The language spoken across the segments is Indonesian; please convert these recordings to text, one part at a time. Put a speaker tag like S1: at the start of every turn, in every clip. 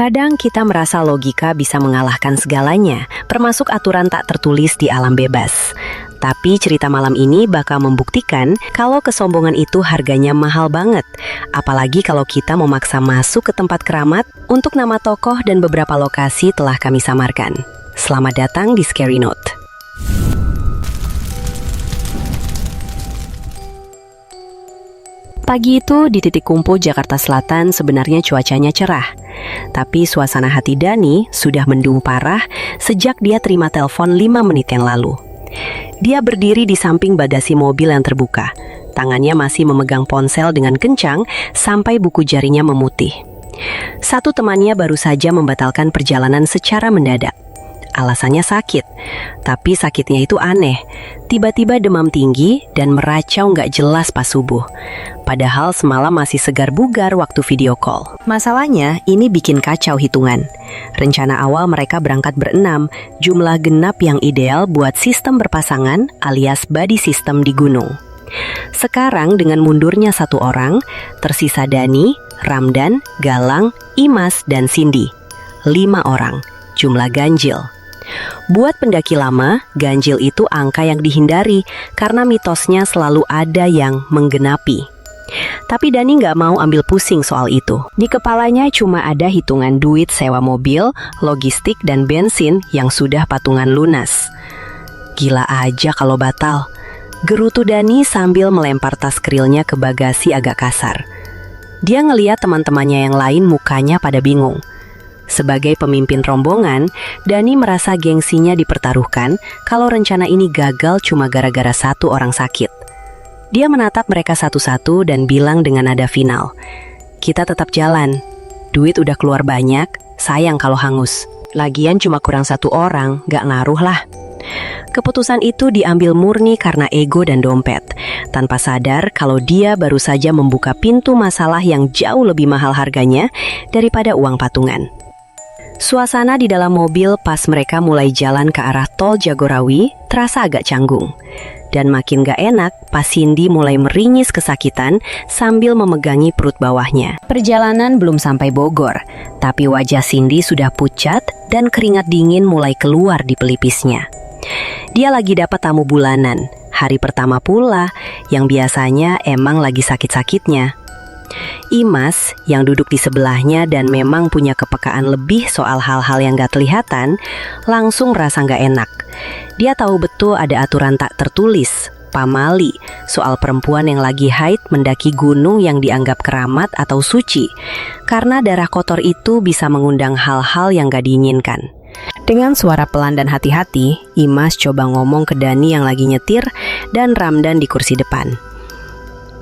S1: Kadang kita merasa logika bisa mengalahkan segalanya, termasuk aturan tak tertulis di alam bebas. Tapi cerita malam ini bakal membuktikan kalau kesombongan itu harganya mahal banget. Apalagi kalau kita memaksa masuk ke tempat keramat untuk nama tokoh dan beberapa lokasi telah kami samarkan. Selamat datang di Scary Note. Pagi itu di titik kumpul Jakarta Selatan sebenarnya cuacanya cerah. Tapi suasana hati Dani sudah mendung parah sejak dia terima telepon 5 menit yang lalu. Dia berdiri di samping bagasi mobil yang terbuka. Tangannya masih memegang ponsel dengan kencang sampai buku jarinya memutih. Satu temannya baru saja membatalkan perjalanan secara mendadak. Alasannya sakit, tapi sakitnya itu aneh. Tiba-tiba demam tinggi dan meracau nggak jelas pas subuh. Padahal semalam masih segar bugar waktu video call. Masalahnya ini bikin kacau hitungan. Rencana awal mereka berangkat berenam, jumlah genap yang ideal buat sistem berpasangan alias buddy system di gunung. Sekarang dengan mundurnya satu orang, tersisa Dani, Ramdan, Galang, Imas, dan Cindy. 5 orang, jumlah ganjil. Buat pendaki lama, ganjil itu angka yang dihindari karena mitosnya selalu ada yang menggenapi. Tapi Dani nggak mau ambil pusing soal itu. Di kepalanya cuma ada hitungan duit sewa mobil, logistik, dan bensin yang sudah patungan lunas. Gila aja kalau batal. Gerutu Dani sambil melempar tas kerilnya ke bagasi agak kasar. Dia ngeliat teman-temannya yang lain mukanya pada bingung. Sebagai pemimpin rombongan, Dani merasa gengsinya dipertaruhkan kalau rencana ini gagal cuma gara-gara satu orang sakit. Dia menatap mereka satu-satu dan bilang dengan nada final, "Kita tetap jalan. Duit udah keluar banyak, sayang kalau hangus. Lagian cuma kurang satu orang, gak ngaruh lah." Keputusan itu diambil murni karena ego dan dompet, tanpa sadar kalau dia baru saja membuka pintu masalah yang jauh lebih mahal harganya daripada uang patungan. Suasana di dalam mobil pas mereka mulai jalan ke arah tol Jagorawi terasa agak canggung. Dan makin gak enak pas Cindy mulai meringis kesakitan sambil memegangi perut bawahnya. Perjalanan belum sampai Bogor, tapi wajah Cindy sudah pucat dan keringat dingin mulai keluar di pelipisnya. Dia lagi dapat tamu bulanan, hari pertama pula yang biasanya emang lagi sakit-sakitnya. Imas yang duduk di sebelahnya dan memang punya kepekaan lebih soal hal-hal yang gak kelihatan, langsung rasa gak enak. Dia tahu betul ada aturan tak tertulis, pamali, soal perempuan yang lagi haid mendaki gunung yang dianggap keramat atau suci, karena darah kotor itu bisa mengundang hal-hal yang gak diinginkan. Dengan suara pelan dan hati-hati, Imas coba ngomong ke Dani yang lagi nyetir dan Ramdan di kursi depan.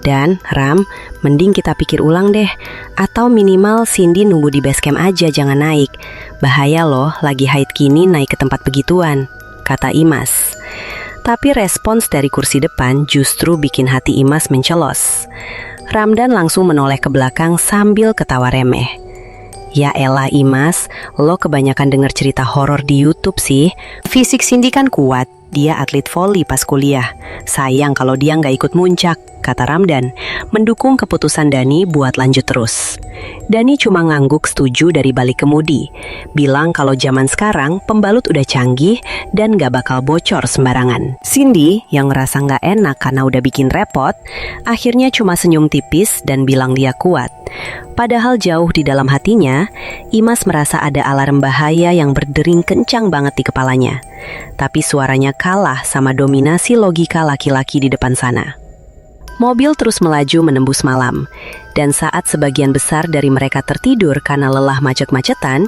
S1: "Dan, Ram, mending kita pikir ulang deh. Atau minimal Cindy nunggu di base camp aja, jangan naik. Bahaya loh, lagi haid gini naik ke tempat begituan," kata Imas. Tapi respons dari kursi depan justru bikin hati Imas mencelos. Ramdan langsung menoleh ke belakang sambil ketawa remeh. "Ya elah Imas, lo kebanyakan denger cerita horor di YouTube sih. Fisik Cindy kan kuat, dia atlet voli pas kuliah. Sayang kalau dia nggak ikut muncak," kata Ramdan, mendukung keputusan Dani buat lanjut terus. Dani cuma ngangguk setuju dari balik kemudi, bilang kalau zaman sekarang pembalut udah canggih dan gak bakal bocor sembarangan. Cindy yang ngerasa gak enak karena udah bikin repot, akhirnya cuma senyum tipis dan bilang dia kuat. Padahal jauh di dalam hatinya, Imas merasa ada alarm bahaya yang berdering kencang banget di kepalanya. Tapi suaranya kalah sama dominasi logika laki-laki di depan sana. Mobil terus melaju menembus malam, dan saat sebagian besar dari mereka tertidur karena lelah macet-macetan,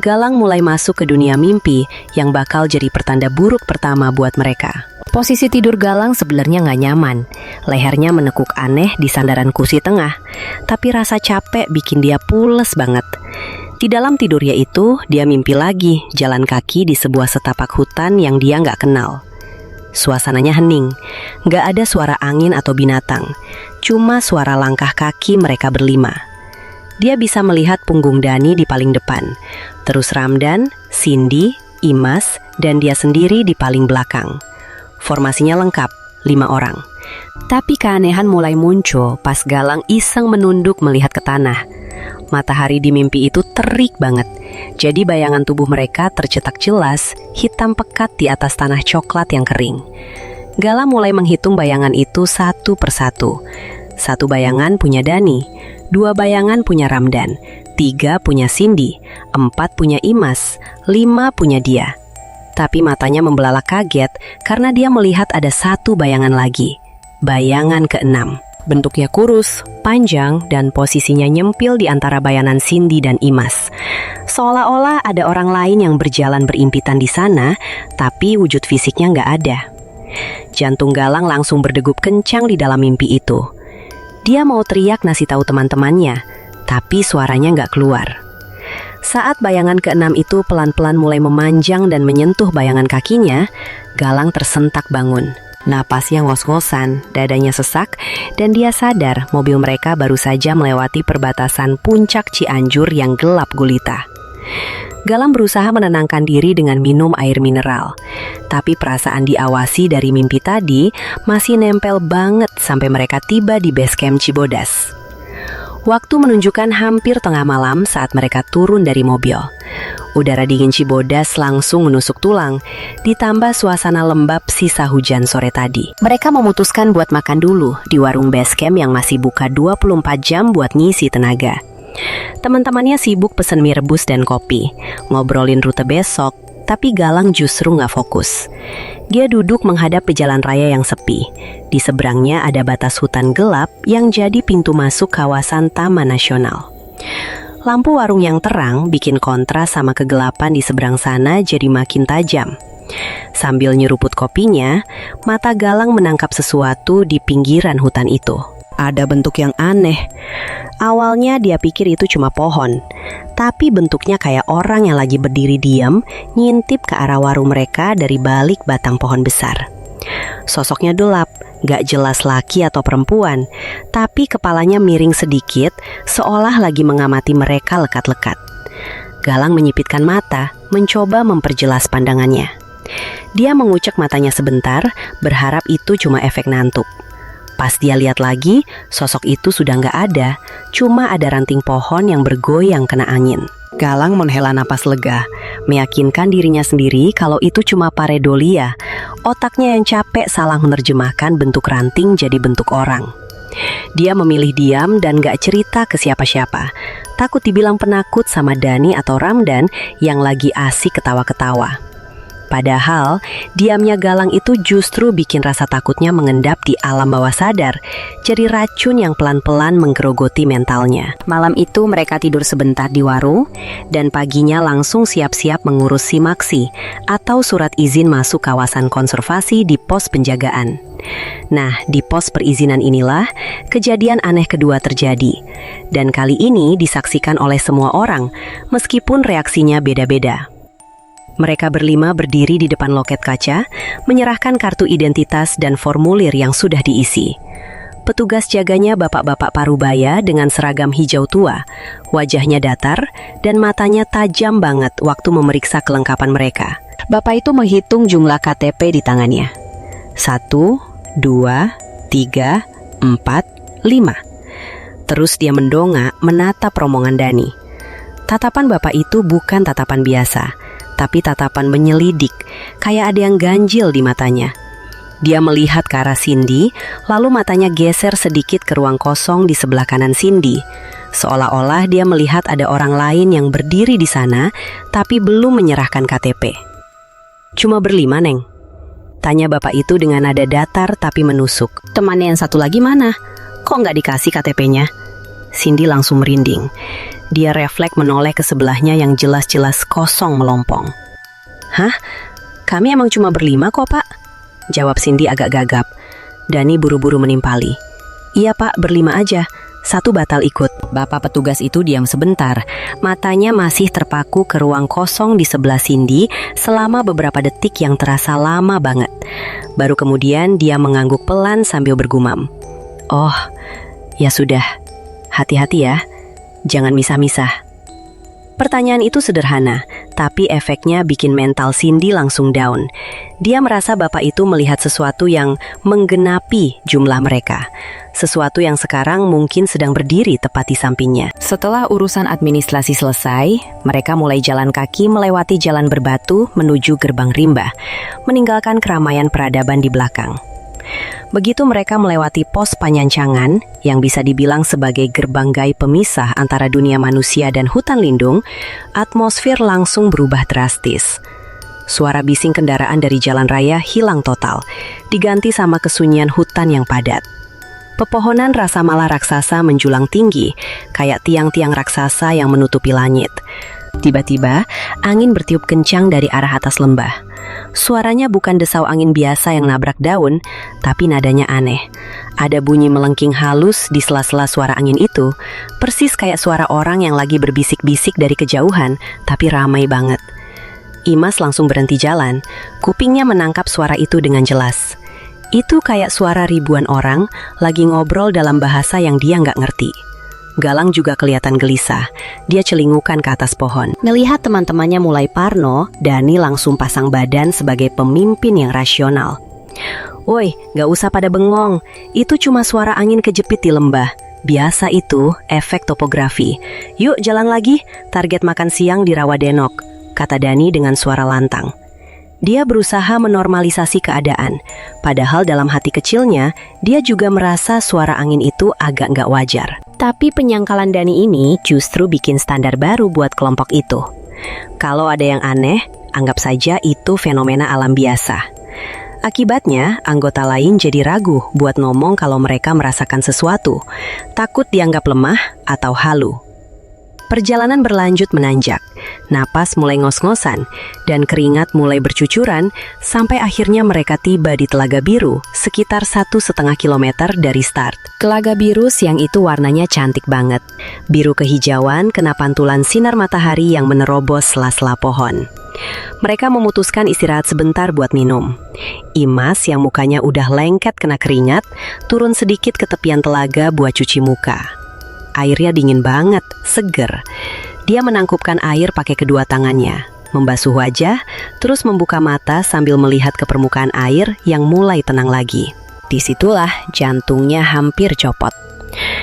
S1: Galang mulai masuk ke dunia mimpi yang bakal jadi pertanda buruk pertama buat mereka. Posisi tidur Galang sebenarnya nggak nyaman, lehernya menekuk aneh di sandaran kursi tengah, tapi rasa capek bikin dia pules banget. Di dalam tidurnya itu, dia mimpi lagi jalan kaki di sebuah setapak hutan yang dia nggak kenal. Suasananya hening, gak ada suara angin atau binatang, cuma suara langkah kaki mereka berlima. Dia bisa melihat punggung Dani di paling depan, terus Ramdan, Cindy, Imas, dan dia sendiri di paling belakang. Formasinya lengkap, 5 orang. Tapi keanehan mulai muncul pas Galang iseng menunduk melihat ke tanah. Matahari di mimpi itu terik banget. Jadi bayangan tubuh mereka tercetak jelas, hitam pekat di atas tanah coklat yang kering. Galang mulai menghitung bayangan itu satu persatu. 1 bayangan punya Dani, 2 bayangan punya Ramdan, 3 punya Cindy, 4 punya Imas, 5 punya dia. Tapi matanya membelalak kaget karena dia melihat ada 1 bayangan lagi. Bayangan ke-6. Bentuknya kurus, panjang, dan posisinya nyempil di antara bayangan Cindy dan Imas. Seolah-olah ada orang lain yang berjalan berimpitan di sana, tapi wujud fisiknya nggak ada. Jantung Galang langsung berdegup kencang di dalam mimpi itu. Dia mau teriak ngasih tahu teman-temannya, tapi suaranya nggak keluar. Saat bayangan ke-6 itu pelan-pelan mulai memanjang dan menyentuh bayangan kakinya, Galang tersentak bangun. Napasnya ngos-ngosan, dadanya sesak, dan dia sadar mobil mereka baru saja melewati perbatasan puncak Cianjur yang gelap gulita. Galang berusaha menenangkan diri dengan minum air mineral, tapi perasaan diawasi dari mimpi tadi masih nempel banget sampai mereka tiba di base camp Cibodas. Waktu menunjukkan hampir tengah malam saat mereka turun dari mobil. Udara dingin Cibodas langsung menusuk tulang, ditambah suasana lembab sisa hujan sore tadi. Mereka memutuskan buat makan dulu di warung base camp yang masih buka 24 jam buat ngisi tenaga. Teman-temannya sibuk pesen mie rebus dan kopi, ngobrolin rute besok, tapi Galang justru nggak fokus. Dia duduk menghadap ke jalan raya yang sepi. Di seberangnya ada batas hutan gelap yang jadi pintu masuk kawasan Taman Nasional. Lampu warung yang terang bikin kontras sama kegelapan di seberang sana jadi makin tajam. Sambil nyeruput kopinya, mata Galang menangkap sesuatu di pinggiran hutan itu. Ada bentuk yang aneh. Awalnya dia pikir itu cuma pohon, tapi bentuknya kayak orang yang lagi berdiri diam, ngintip ke arah warung mereka dari balik batang pohon besar. Sosoknya gelap, gak jelas laki atau perempuan, tapi kepalanya miring sedikit, seolah lagi mengamati mereka lekat-lekat. Galang menyipitkan mata, mencoba memperjelas pandangannya. Dia mengucek matanya sebentar, berharap itu cuma efek ngantuk. Pas dia lihat lagi, sosok itu sudah nggak ada, cuma ada ranting pohon yang bergoyang kena angin. Galang menghela napas lega, meyakinkan dirinya sendiri kalau itu cuma pareidolia. Otaknya yang capek salah menerjemahkan bentuk ranting jadi bentuk orang. Dia memilih diam dan nggak cerita ke siapa-siapa. Takut dibilang penakut sama Dani atau Ramdan yang lagi asik ketawa-ketawa. Padahal, diamnya Galang itu justru bikin rasa takutnya mengendap di alam bawah sadar, jadi racun yang pelan-pelan menggerogoti mentalnya. Malam itu mereka tidur sebentar di warung, dan paginya langsung siap-siap mengurus simaksi atau surat izin masuk kawasan konservasi di pos penjagaan. Nah, di pos perizinan inilah kejadian aneh kedua terjadi, dan kali ini disaksikan oleh semua orang, meskipun reaksinya beda-beda. Mereka berlima berdiri di depan loket kaca, menyerahkan kartu identitas dan formulir yang sudah diisi. Petugas jaganya bapak-bapak parubaya dengan seragam hijau tua, wajahnya datar dan matanya tajam banget waktu memeriksa kelengkapan mereka. Bapak itu menghitung jumlah KTP di tangannya. 1, 2, 3, 4, 5. Terus dia mendongak menatap rombongan Dani. Tatapan bapak itu bukan tatapan biasa, tapi tatapan menyelidik, kayak ada yang ganjil di matanya. Dia melihat ke arah Cindy, lalu matanya geser sedikit ke ruang kosong di sebelah kanan Cindy. Seolah-olah dia melihat ada orang lain yang berdiri di sana, tapi belum menyerahkan KTP. Cuma berlima, Neng? Tanya bapak itu dengan nada datar tapi menusuk. Temannya yang satu lagi mana? Kok nggak dikasih KTP-nya? Cindy langsung merinding. Dia refleks menoleh ke sebelahnya yang jelas-jelas kosong melompong. Hah? Kami emang cuma berlima kok, Pak? Jawab Cindy agak gagap. Dani buru-buru menimpali. Iya, Pak, berlima aja. 1 batal ikut. Bapak petugas itu diam sebentar. Matanya masih terpaku ke ruang kosong di sebelah Cindy selama beberapa detik yang terasa lama banget. Baru kemudian dia mengangguk pelan sambil bergumam. Oh, ya sudah. Hati-hati ya. Jangan misah-misah. Pertanyaan itu sederhana, tapi efeknya bikin mental Cindy langsung down. Dia merasa bapak itu melihat sesuatu yang menggenapi jumlah mereka. Sesuatu yang sekarang mungkin sedang berdiri tepat di sampingnya. Setelah urusan administrasi selesai, mereka mulai jalan kaki melewati jalan berbatu menuju gerbang rimba, meninggalkan keramaian peradaban di belakang. Begitu mereka melewati pos Panyancangan, yang bisa dibilang sebagai gerbang gaib pemisah antara dunia manusia dan hutan lindung, atmosfer langsung berubah drastis. Suara bising kendaraan dari jalan raya hilang total, diganti sama kesunyian hutan yang padat. Pepohonan rasa mala raksasa menjulang tinggi, kayak tiang-tiang raksasa yang menutupi langit. Tiba-tiba, angin bertiup kencang dari arah atas lembah. Suaranya bukan desau angin biasa yang nabrak daun, tapi nadanya aneh. Ada bunyi melengking halus di sela-sela suara angin itu, persis kayak suara orang yang lagi berbisik-bisik dari kejauhan, tapi ramai banget. Imas langsung berhenti jalan, kupingnya menangkap suara itu dengan jelas. Itu kayak suara ribuan orang lagi ngobrol dalam bahasa yang dia nggak ngerti. Galang juga kelihatan gelisah. Dia celingukan ke atas pohon. Melihat teman-temannya mulai parno, Dani langsung pasang badan sebagai pemimpin yang rasional. "Woi, gak usah pada bengong. Itu cuma suara angin kejepit di lembah. Biasa itu, efek topografi. Yuk jalan lagi, target makan siang di Rawadenok," kata Dani dengan suara lantang. Dia berusaha menormalisasi keadaan. Padahal dalam hati kecilnya, dia juga merasa suara angin itu agak nggak wajar. Tapi penyangkalan Dani ini justru bikin standar baru buat kelompok itu. Kalau ada yang aneh, anggap saja itu fenomena alam biasa. Akibatnya, anggota lain jadi ragu buat ngomong kalau mereka merasakan sesuatu, takut dianggap lemah atau halu. Perjalanan berlanjut menanjak, napas mulai ngos-ngosan, dan keringat mulai bercucuran, sampai akhirnya mereka tiba di Telaga Biru, sekitar 1,5 kilometer dari start. Telaga Biru siang itu warnanya cantik banget. Biru kehijauan kena pantulan sinar matahari yang menerobos sela-sela pohon. Mereka memutuskan istirahat sebentar buat minum. Imas yang mukanya udah lengket kena keringat, turun sedikit ke tepian telaga buat cuci muka. Airnya dingin banget, seger. Dia menangkupkan air pakai kedua tangannya, membasuh wajah, terus membuka mata sambil melihat ke permukaan air yang mulai tenang lagi. Disitulah jantungnya hampir copot.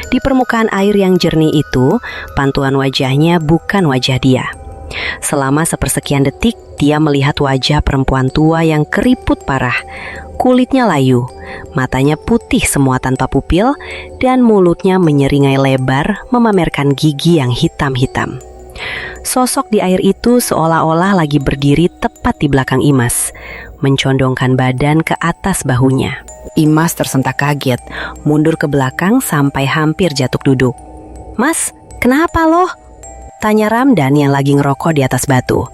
S1: Di permukaan air yang jernih itu, pantulan wajahnya bukan wajah dia. Selama sepersekian detik, dia melihat wajah perempuan tua yang keriput parah. Kulitnya layu, matanya putih semua tanpa pupil, dan mulutnya menyeringai lebar memamerkan gigi yang hitam-hitam. Sosok di air itu seolah-olah lagi berdiri tepat di belakang Imas, mencondongkan badan ke atas bahunya. Imas tersentak kaget, mundur ke belakang sampai hampir jatuh duduk. "Mas, kenapa loh?" tanya Ramdan yang lagi ngerokok di atas batu.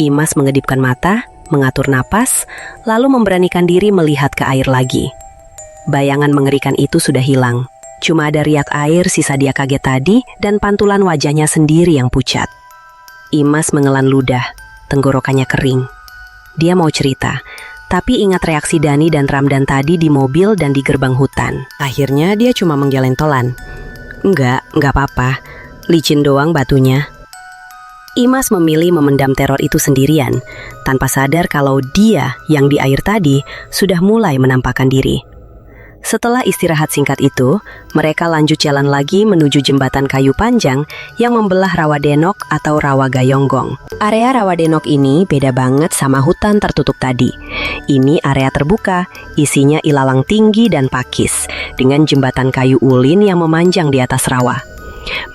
S1: Imas mengedipkan mata, mengatur napas, lalu memberanikan diri melihat ke air lagi. Bayangan mengerikan itu sudah hilang. Cuma ada riak air sisa dia kaget tadi dan pantulan wajahnya sendiri yang pucat. Imas mengelan ludah, tenggorokannya kering. Dia mau cerita, tapi ingat reaksi Dani dan Ramdan tadi di mobil dan di gerbang hutan. Akhirnya dia cuma menggeleng tolan. Enggak apa-apa, licin doang batunya." Imas memilih memendam teror itu sendirian, tanpa sadar kalau dia yang di air tadi sudah mulai menampakkan diri. Setelah istirahat singkat itu, mereka lanjut jalan lagi menuju jembatan kayu panjang yang membelah Rawadenok atau Rawa Gayonggong. Area Rawadenok ini beda banget sama hutan tertutup tadi. Ini area terbuka, isinya ilalang tinggi dan pakis, dengan jembatan kayu ulin yang memanjang di atas rawa.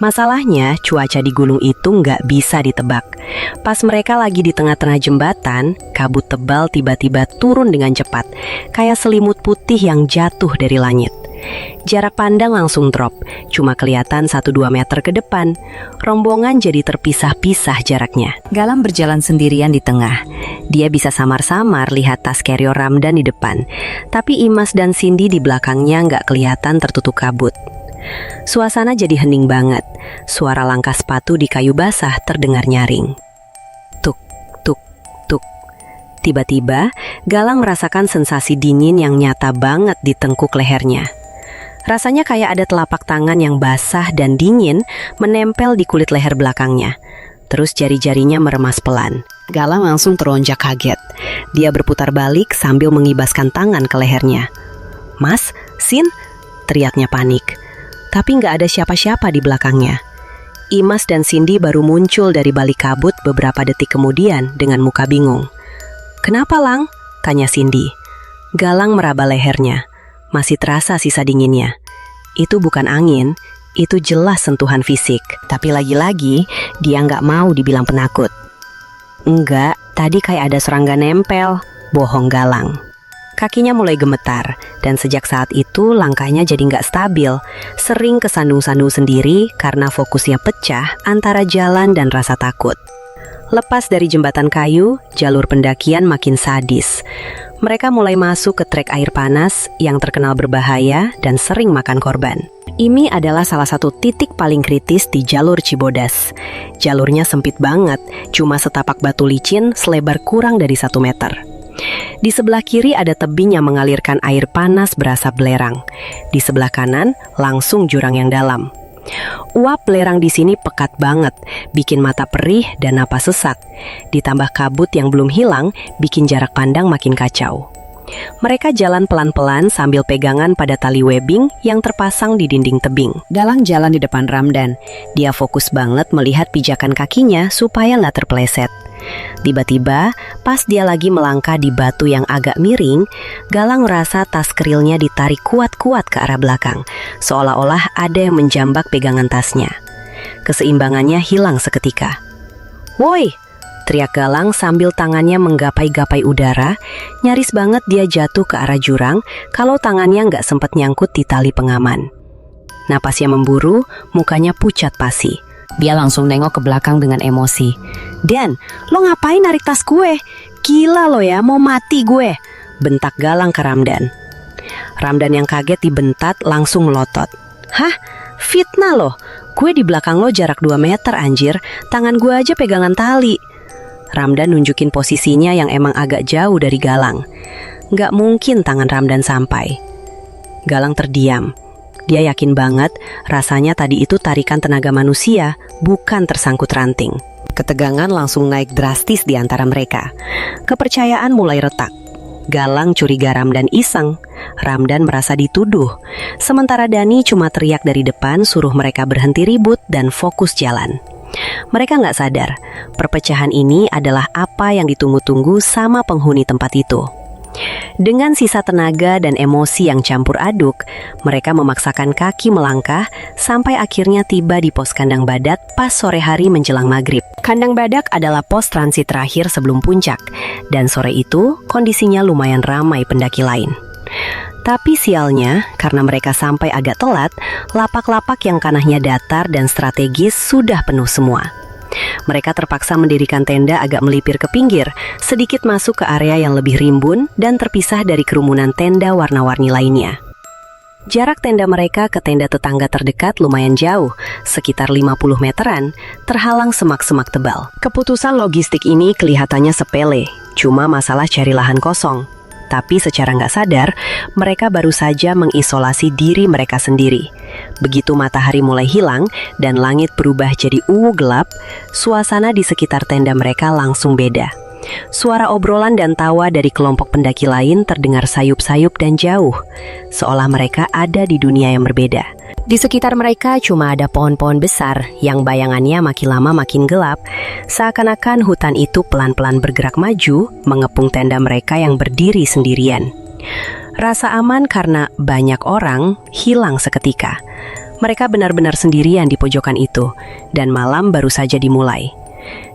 S1: Masalahnya, cuaca di gunung itu nggak bisa ditebak. Pas mereka lagi di tengah-tengah jembatan, kabut tebal tiba-tiba turun dengan cepat, kayak selimut putih yang jatuh dari langit. Jarak pandang langsung drop, cuma kelihatan 1-2 meter ke depan. Rombongan jadi terpisah-pisah jaraknya. Galang berjalan sendirian di tengah. Dia bisa samar-samar lihat tas carrier Ramdan di depan, tapi Imas dan Cindy di belakangnya nggak kelihatan tertutup kabut. Suasana jadi hening banget. Suara langkah sepatu di kayu basah terdengar nyaring. Tuk, tuk, tuk. Tiba-tiba, Galang merasakan sensasi dingin yang nyata banget di tengkuk lehernya. Rasanya kayak ada telapak tangan yang basah dan dingin menempel di kulit leher belakangnya. Terus jari-jarinya meremas pelan. Galang langsung teronjak kaget. Dia berputar balik sambil mengibaskan tangan ke lehernya. "Mas, Sin!" teriaknya panik. Tapi nggak ada siapa-siapa di belakangnya. Imas dan Cindy baru muncul dari balik kabut beberapa detik kemudian dengan muka bingung. "Kenapa, Lang?" tanya Cindy. Galang meraba lehernya. Masih terasa sisa dinginnya. Itu bukan angin, itu jelas sentuhan fisik. Tapi lagi-lagi, dia nggak mau dibilang penakut. "Enggak, tadi kayak ada serangga nempel," bohong Galang. Kakinya mulai gemetar, dan sejak saat itu langkahnya jadi nggak stabil. Sering kesandung-sandung sendiri karena fokusnya pecah antara jalan dan rasa takut. Lepas dari jembatan kayu, jalur pendakian makin sadis. Mereka mulai masuk ke trek air panas yang terkenal berbahaya dan sering makan korban. Ini adalah salah satu titik paling kritis di jalur Cibodas. Jalurnya sempit banget, cuma setapak batu licin selebar kurang dari 1 meter. Di sebelah kiri ada tebing yang mengalirkan air panas berasap belerang. Di sebelah kanan langsung jurang yang dalam. Uap belerang di sini pekat banget, bikin mata perih dan napas sesak. Ditambah kabut yang belum hilang, bikin jarak pandang makin kacau. Mereka jalan pelan-pelan sambil pegangan pada tali webbing yang terpasang di dinding tebing. Galang jalan di depan Ramdan. Dia fokus banget melihat pijakan kakinya supaya nggak terpeleset. Tiba-tiba, pas dia lagi melangkah di batu yang agak miring, Galang merasa tas kerilnya ditarik kuat-kuat ke arah belakang, seolah-olah ada yang menjambak pegangan tasnya. Keseimbangannya hilang seketika. "Woi!" teriak Galang sambil tangannya menggapai-gapai udara. Nyaris banget dia jatuh ke arah jurang kalau tangannya nggak sempat nyangkut di tali pengaman. Napasnya memburu, mukanya pucat pasi. Dia langsung nengok ke belakang dengan emosi. "Dan, lo ngapain narik tas gue? Gila lo ya, mau mati gue!" bentak Galang ke Ramdan. Ramdan yang kaget dibentat langsung melotot. "Hah? Fitnah lo? Gue di belakang lo jarak 2 meter anjir, tangan gue aja pegangan tali." Ramdan nunjukin posisinya yang emang agak jauh dari Galang. Nggak mungkin tangan Ramdan sampai. Galang terdiam. Dia yakin banget rasanya tadi itu tarikan tenaga manusia, bukan tersangkut ranting. Ketegangan langsung naik drastis di antara mereka. Kepercayaan mulai retak. Galang curiga Ramdan iseng. Ramdan merasa dituduh. Sementara Dani cuma teriak dari depan suruh mereka berhenti ribut dan fokus jalan. Mereka nggak sadar, perpecahan ini adalah apa yang ditunggu-tunggu sama penghuni tempat itu. Dengan sisa tenaga dan emosi yang campur aduk, mereka memaksakan kaki melangkah sampai akhirnya tiba di pos Kandang Badak pas sore hari menjelang maghrib. Kandang Badak adalah pos transit terakhir sebelum puncak, dan sore itu kondisinya lumayan ramai pendaki lain. Tapi sialnya, karena mereka sampai agak telat, lapak-lapak yang tanahnya datar dan strategis sudah penuh semua. Mereka terpaksa mendirikan tenda agak melipir ke pinggir, sedikit masuk ke area yang lebih rimbun dan terpisah dari kerumunan tenda warna-warni lainnya. Jarak tenda mereka ke tenda tetangga terdekat lumayan jauh, sekitar 50 meteran, terhalang semak-semak tebal. Keputusan logistik ini kelihatannya sepele, cuma masalah cari lahan kosong. Tapi secara nggak sadar, mereka baru saja mengisolasi diri mereka sendiri. Begitu matahari mulai hilang dan langit berubah jadi ungu gelap, suasana di sekitar tenda mereka langsung beda. Suara obrolan dan tawa dari kelompok pendaki lain terdengar sayup-sayup dan jauh, seolah mereka ada di dunia yang berbeda. Di sekitar mereka cuma ada pohon-pohon besar yang bayangannya makin lama makin gelap, seakan-akan hutan itu pelan-pelan bergerak maju, mengepung tenda mereka yang berdiri sendirian. Rasa aman karena banyak orang hilang seketika. Mereka benar-benar sendirian di pojokan itu, dan malam baru saja dimulai.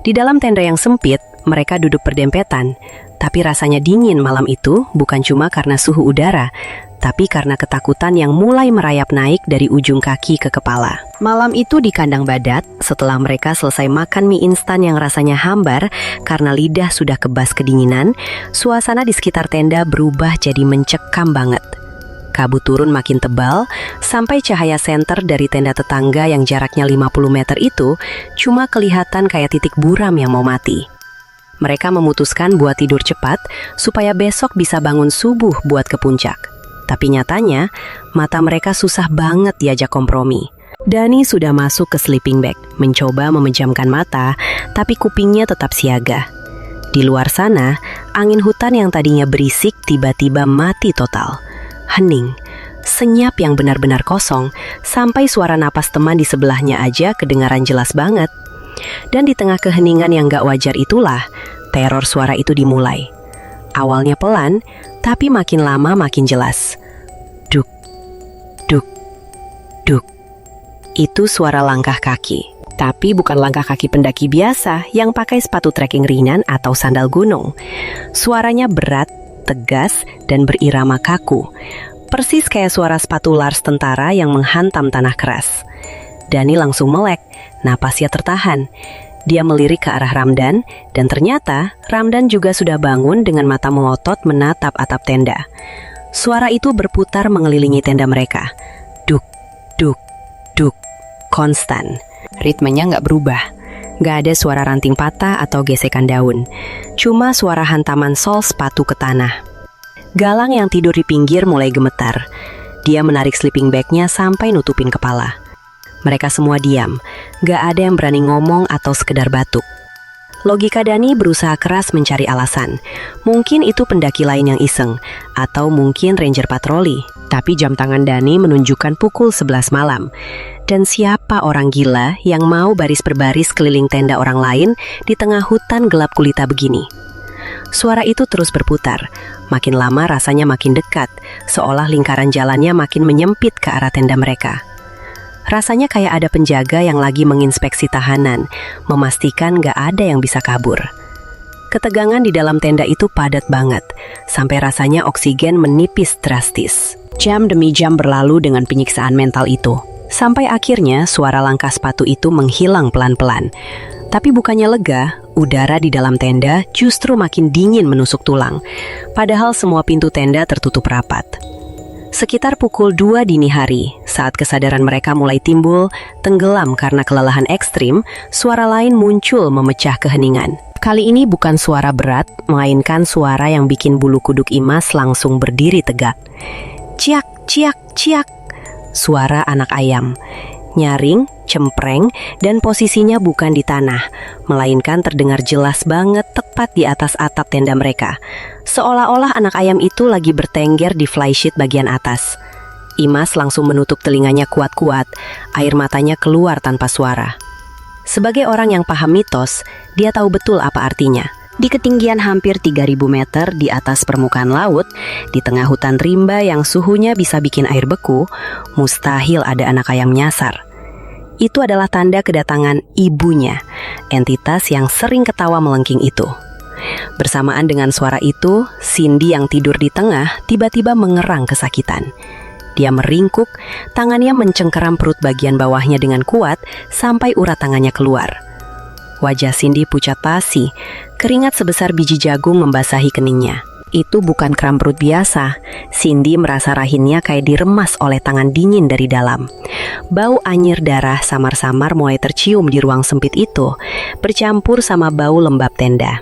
S1: Di dalam tenda yang sempit, mereka duduk berdempetan, tapi rasanya dingin malam itu bukan cuma karena suhu udara, tapi karena ketakutan yang mulai merayap naik dari ujung kaki ke kepala. Malam itu di Kandang Badak, setelah mereka selesai makan mie instan yang rasanya hambar karena lidah sudah kebas kedinginan, suasana di sekitar tenda berubah jadi mencekam banget. Kabut turun makin tebal, sampai cahaya senter dari tenda tetangga yang jaraknya 50 meter itu cuma kelihatan kayak titik buram yang mau mati. Mereka memutuskan buat tidur cepat supaya besok bisa bangun subuh buat ke puncak. Tapi nyatanya, mata mereka susah banget diajak kompromi. Dani sudah masuk ke sleeping bag. mencoba memejamkan mata, tapi kupingnya tetap siaga. Di luar sana, angin hutan yang tadinya berisik tiba-tiba mati total. Hening, senyap yang benar-benar kosong, sampai suara napas teman di sebelahnya aja kedengaran jelas banget. Dan di tengah keheningan yang gak wajar itulah, teror suara itu dimulai. Awalnya pelan, tapi makin lama makin jelas. Duk, duk, duk. Itu suara langkah kaki. Tapi bukan langkah kaki pendaki biasa yang pakai sepatu trekking ringan atau sandal gunung. Suaranya berat, tegas, dan berirama kaku. Persis kayak suara sepatu Lars tentara yang menghantam tanah keras. Dani langsung melek, napasnya tertahan. Dia melirik ke arah Ramdan, dan ternyata Ramdan juga sudah bangun dengan mata melotot menatap atap tenda. Suara itu berputar mengelilingi tenda mereka. Duk, duk, duk, konstan. Ritmenya nggak berubah. Nggak ada suara ranting patah atau gesekan daun. Cuma suara hantaman sol sepatu ke tanah. Galang yang tidur di pinggir mulai gemetar. Dia menarik sleeping bagnya sampai nutupin kepala. Mereka semua diam. Nggak ada yang berani ngomong atau sekedar batuk. Logika Dani berusaha keras mencari alasan. Mungkin itu pendaki lain yang iseng. Atau mungkin ranger patroli. Tapi jam tangan Dani menunjukkan pukul 11 malam. Dan siapa orang gila yang mau baris berbaris keliling tenda orang lain di tengah hutan gelap gulita begini? Suara itu terus berputar. Makin lama rasanya makin dekat, seolah lingkaran jalannya makin menyempit ke arah tenda mereka. Rasanya kayak ada penjaga yang lagi menginspeksi tahanan, memastikan gak ada yang bisa kabur. Ketegangan di dalam tenda itu padat banget, sampai rasanya oksigen menipis drastis. Jam demi jam berlalu dengan penyiksaan mental itu. Sampai akhirnya suara langkah sepatu itu menghilang pelan-pelan. Tapi bukannya lega, udara di dalam tenda justru makin dingin menusuk tulang. Padahal semua pintu tenda tertutup rapat. Sekitar pukul 2 dini hari, saat kesadaran mereka mulai timbul, tenggelam karena kelelahan ekstrim, suara lain muncul memecah keheningan. Kali ini bukan suara berat, melainkan suara yang bikin bulu kuduk Imas langsung berdiri tegak. Ciak, ciak, ciak. Suara anak ayam. Nyaring, cempreng, dan posisinya bukan di tanah, melainkan terdengar jelas banget tepat di atas atap tenda mereka. Seolah-olah anak ayam itu lagi bertengger di flysheet bagian atas. Imas langsung menutup telinganya kuat-kuat, air matanya keluar tanpa suara. Sebagai orang yang paham mitos, dia tahu betul apa artinya. Di ketinggian hampir 3.000 meter di atas permukaan laut, di tengah hutan rimba yang suhunya bisa bikin air beku, mustahil ada anak ayam nyasar. Itu adalah tanda kedatangan ibunya, entitas yang sering ketawa melengking itu. Bersamaan dengan suara itu, Cindy yang tidur di tengah tiba-tiba mengerang kesakitan. Dia meringkuk, tangannya mencengkeram perut bagian bawahnya dengan kuat sampai urat tangannya keluar. Wajah Cindy pucat pasi, keringat sebesar biji jagung membasahi keningnya. Itu bukan kram perut biasa. Cindy merasa rahimnya kayak diremas oleh tangan dingin dari dalam. Bau anyir darah samar-samar mulai tercium di ruang sempit itu, bercampur sama bau lembab tenda.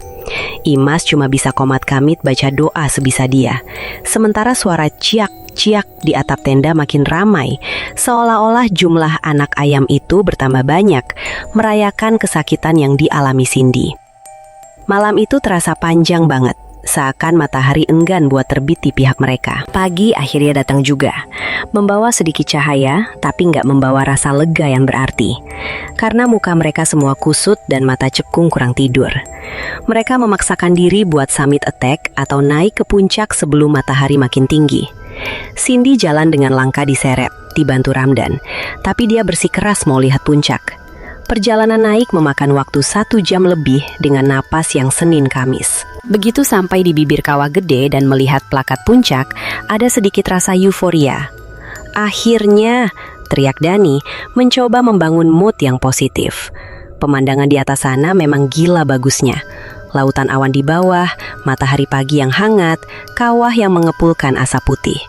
S1: Imas cuma bisa komat kamit baca doa sebisa dia. Sementara suara ciak-ciak di atap tenda makin ramai, seolah-olah jumlah anak ayam itu bertambah banyak, merayakan kesakitan yang dialami Cindy. Malam itu terasa panjang banget, seakan matahari enggan buat terbit di pihak mereka. Pagi akhirnya datang juga, membawa sedikit cahaya, tapi nggak membawa rasa lega yang berarti. Karena muka mereka semua kusut dan mata cekung kurang tidur. Mereka memaksakan diri buat summit attack atau naik ke puncak sebelum matahari makin tinggi. Cindy jalan dengan langkah diseret, dibantu Ramdan, tapi dia bersikeras mau lihat puncak. Perjalanan naik memakan waktu 1 jam lebih dengan napas yang Senin Kamis. Begitu sampai di bibir kawah gede dan melihat plakat puncak, ada sedikit rasa euforia. Akhirnya, teriak Dani, mencoba membangun mood yang positif. Pemandangan di atas sana memang gila bagusnya. Lautan awan di bawah, matahari pagi yang hangat, kawah yang mengepulkan asap putih.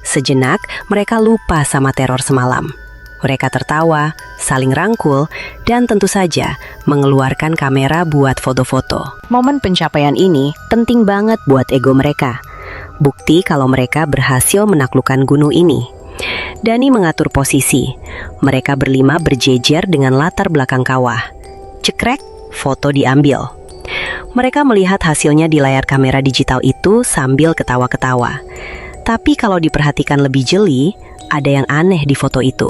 S1: Sejenak, mereka lupa sama teror semalam. Mereka tertawa, saling rangkul, dan tentu saja mengeluarkan kamera buat foto-foto. Momen pencapaian ini penting banget buat ego mereka. Bukti kalau mereka berhasil menaklukkan gunung ini. Dani mengatur posisi. Mereka berlima berjejer dengan latar belakang kawah. Cekrek, foto diambil. Mereka melihat hasilnya di layar kamera digital itu sambil ketawa-ketawa. Tapi kalau diperhatikan lebih jeli, ada yang aneh di foto itu.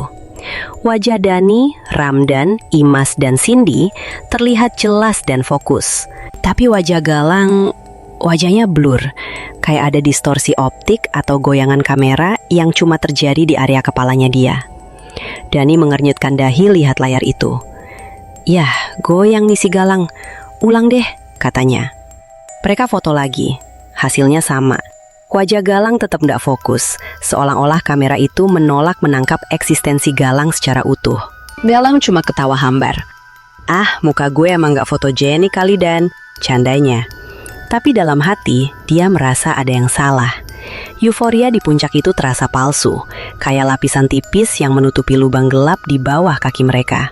S1: Wajah Dani, Ramdan, Imas, dan Cindy terlihat jelas dan fokus. Tapi wajah Galang, wajahnya blur, kayak ada distorsi optik atau goyangan kamera yang cuma terjadi di area kepalanya dia. Dani mengernyitkan dahi lihat layar itu. Yah, goyang nih si Galang. Ulang deh, katanya. Mereka foto lagi. Hasilnya sama. Wajah Galang tetap tidak fokus, seolah-olah kamera itu menolak menangkap eksistensi Galang secara utuh. Galang cuma ketawa hambar. Ah, muka gue emang gak fotogenik kali Dan, candanya. Tapi dalam hati, dia merasa ada yang salah. Euforia di puncak itu terasa palsu, kayak lapisan tipis yang menutupi lubang gelap di bawah kaki mereka.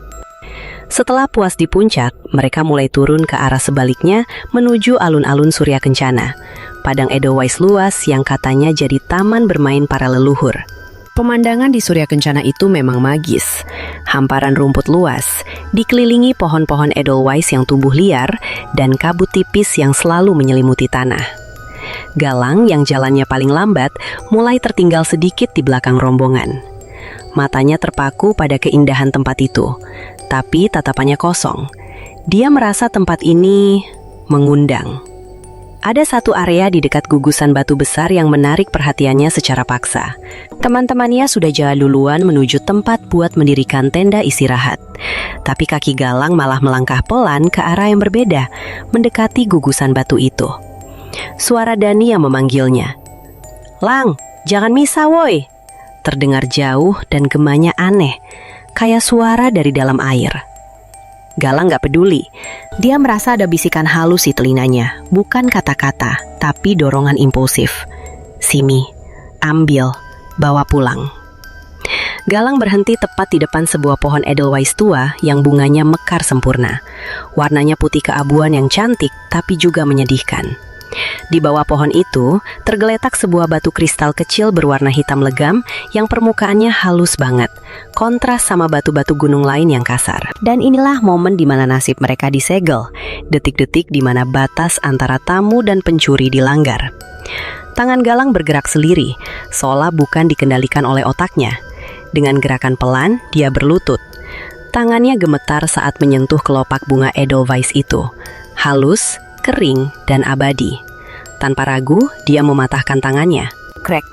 S1: Setelah puas di puncak, mereka mulai turun ke arah sebaliknya menuju alun-alun Surya Kencana, padang Edelweiss luas yang katanya jadi taman bermain para leluhur. Pemandangan di Surya Kencana itu memang magis. Hamparan rumput luas, dikelilingi pohon-pohon Edelweiss yang tumbuh liar dan kabut tipis yang selalu menyelimuti tanah. Galang yang jalannya paling lambat mulai tertinggal sedikit di belakang rombongan. Matanya terpaku pada keindahan tempat itu, tapi tatapannya kosong. Dia merasa tempat ini mengundang. Ada satu area di dekat gugusan batu besar yang menarik perhatiannya secara paksa. Teman-temannya sudah jalan duluan menuju tempat buat mendirikan tenda istirahat. Tapi kaki Galang malah melangkah pelan ke arah yang berbeda, mendekati gugusan batu itu. Suara Dani yang memanggilnya. "Lang, jangan misa woi!" Terdengar jauh dan gemanya aneh, kayak suara dari dalam air. Galang gak peduli. Dia merasa ada bisikan halus di telinganya, bukan kata-kata, tapi dorongan impulsif. "Simi, ambil, bawa pulang." Galang berhenti tepat di depan sebuah pohon Edelweiss tua yang bunganya mekar sempurna. Warnanya putih keabuan yang cantik, tapi juga menyedihkan. Di bawah pohon itu, tergeletak sebuah batu kristal kecil berwarna hitam legam yang permukaannya halus banget, kontras sama batu-batu gunung lain yang kasar. Dan inilah momen di mana nasib mereka disegel, detik-detik di mana batas antara tamu dan pencuri dilanggar. Tangan Galang bergerak seliri, seolah bukan dikendalikan oleh otaknya. Dengan gerakan pelan, dia berlutut. Tangannya gemetar saat menyentuh kelopak bunga Edelweiss itu, halus, kering, dan abadi. Tanpa ragu, dia mematahkan tangannya. Krek.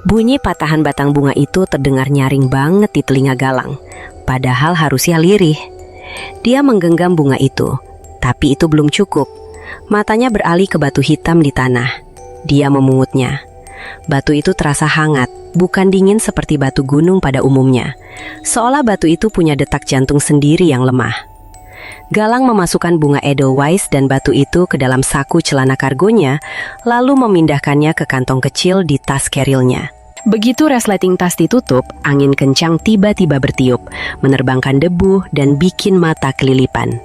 S1: Bunyi patahan batang bunga itu terdengar nyaring banget di telinga Galang, padahal harusnya lirih. Dia menggenggam bunga itu, tapi itu belum cukup. Matanya beralih ke batu hitam di tanah. Dia memungutnya. Batu itu terasa hangat, bukan dingin seperti batu gunung pada umumnya. Seolah batu itu punya detak jantung sendiri yang lemah. Galang memasukkan bunga Edelweiss dan batu itu ke dalam saku celana kargonya, lalu memindahkannya ke kantong kecil di tas kerilnya. Begitu resleting tas ditutup, angin kencang tiba-tiba bertiup, menerbangkan debu dan bikin mata kelilipan.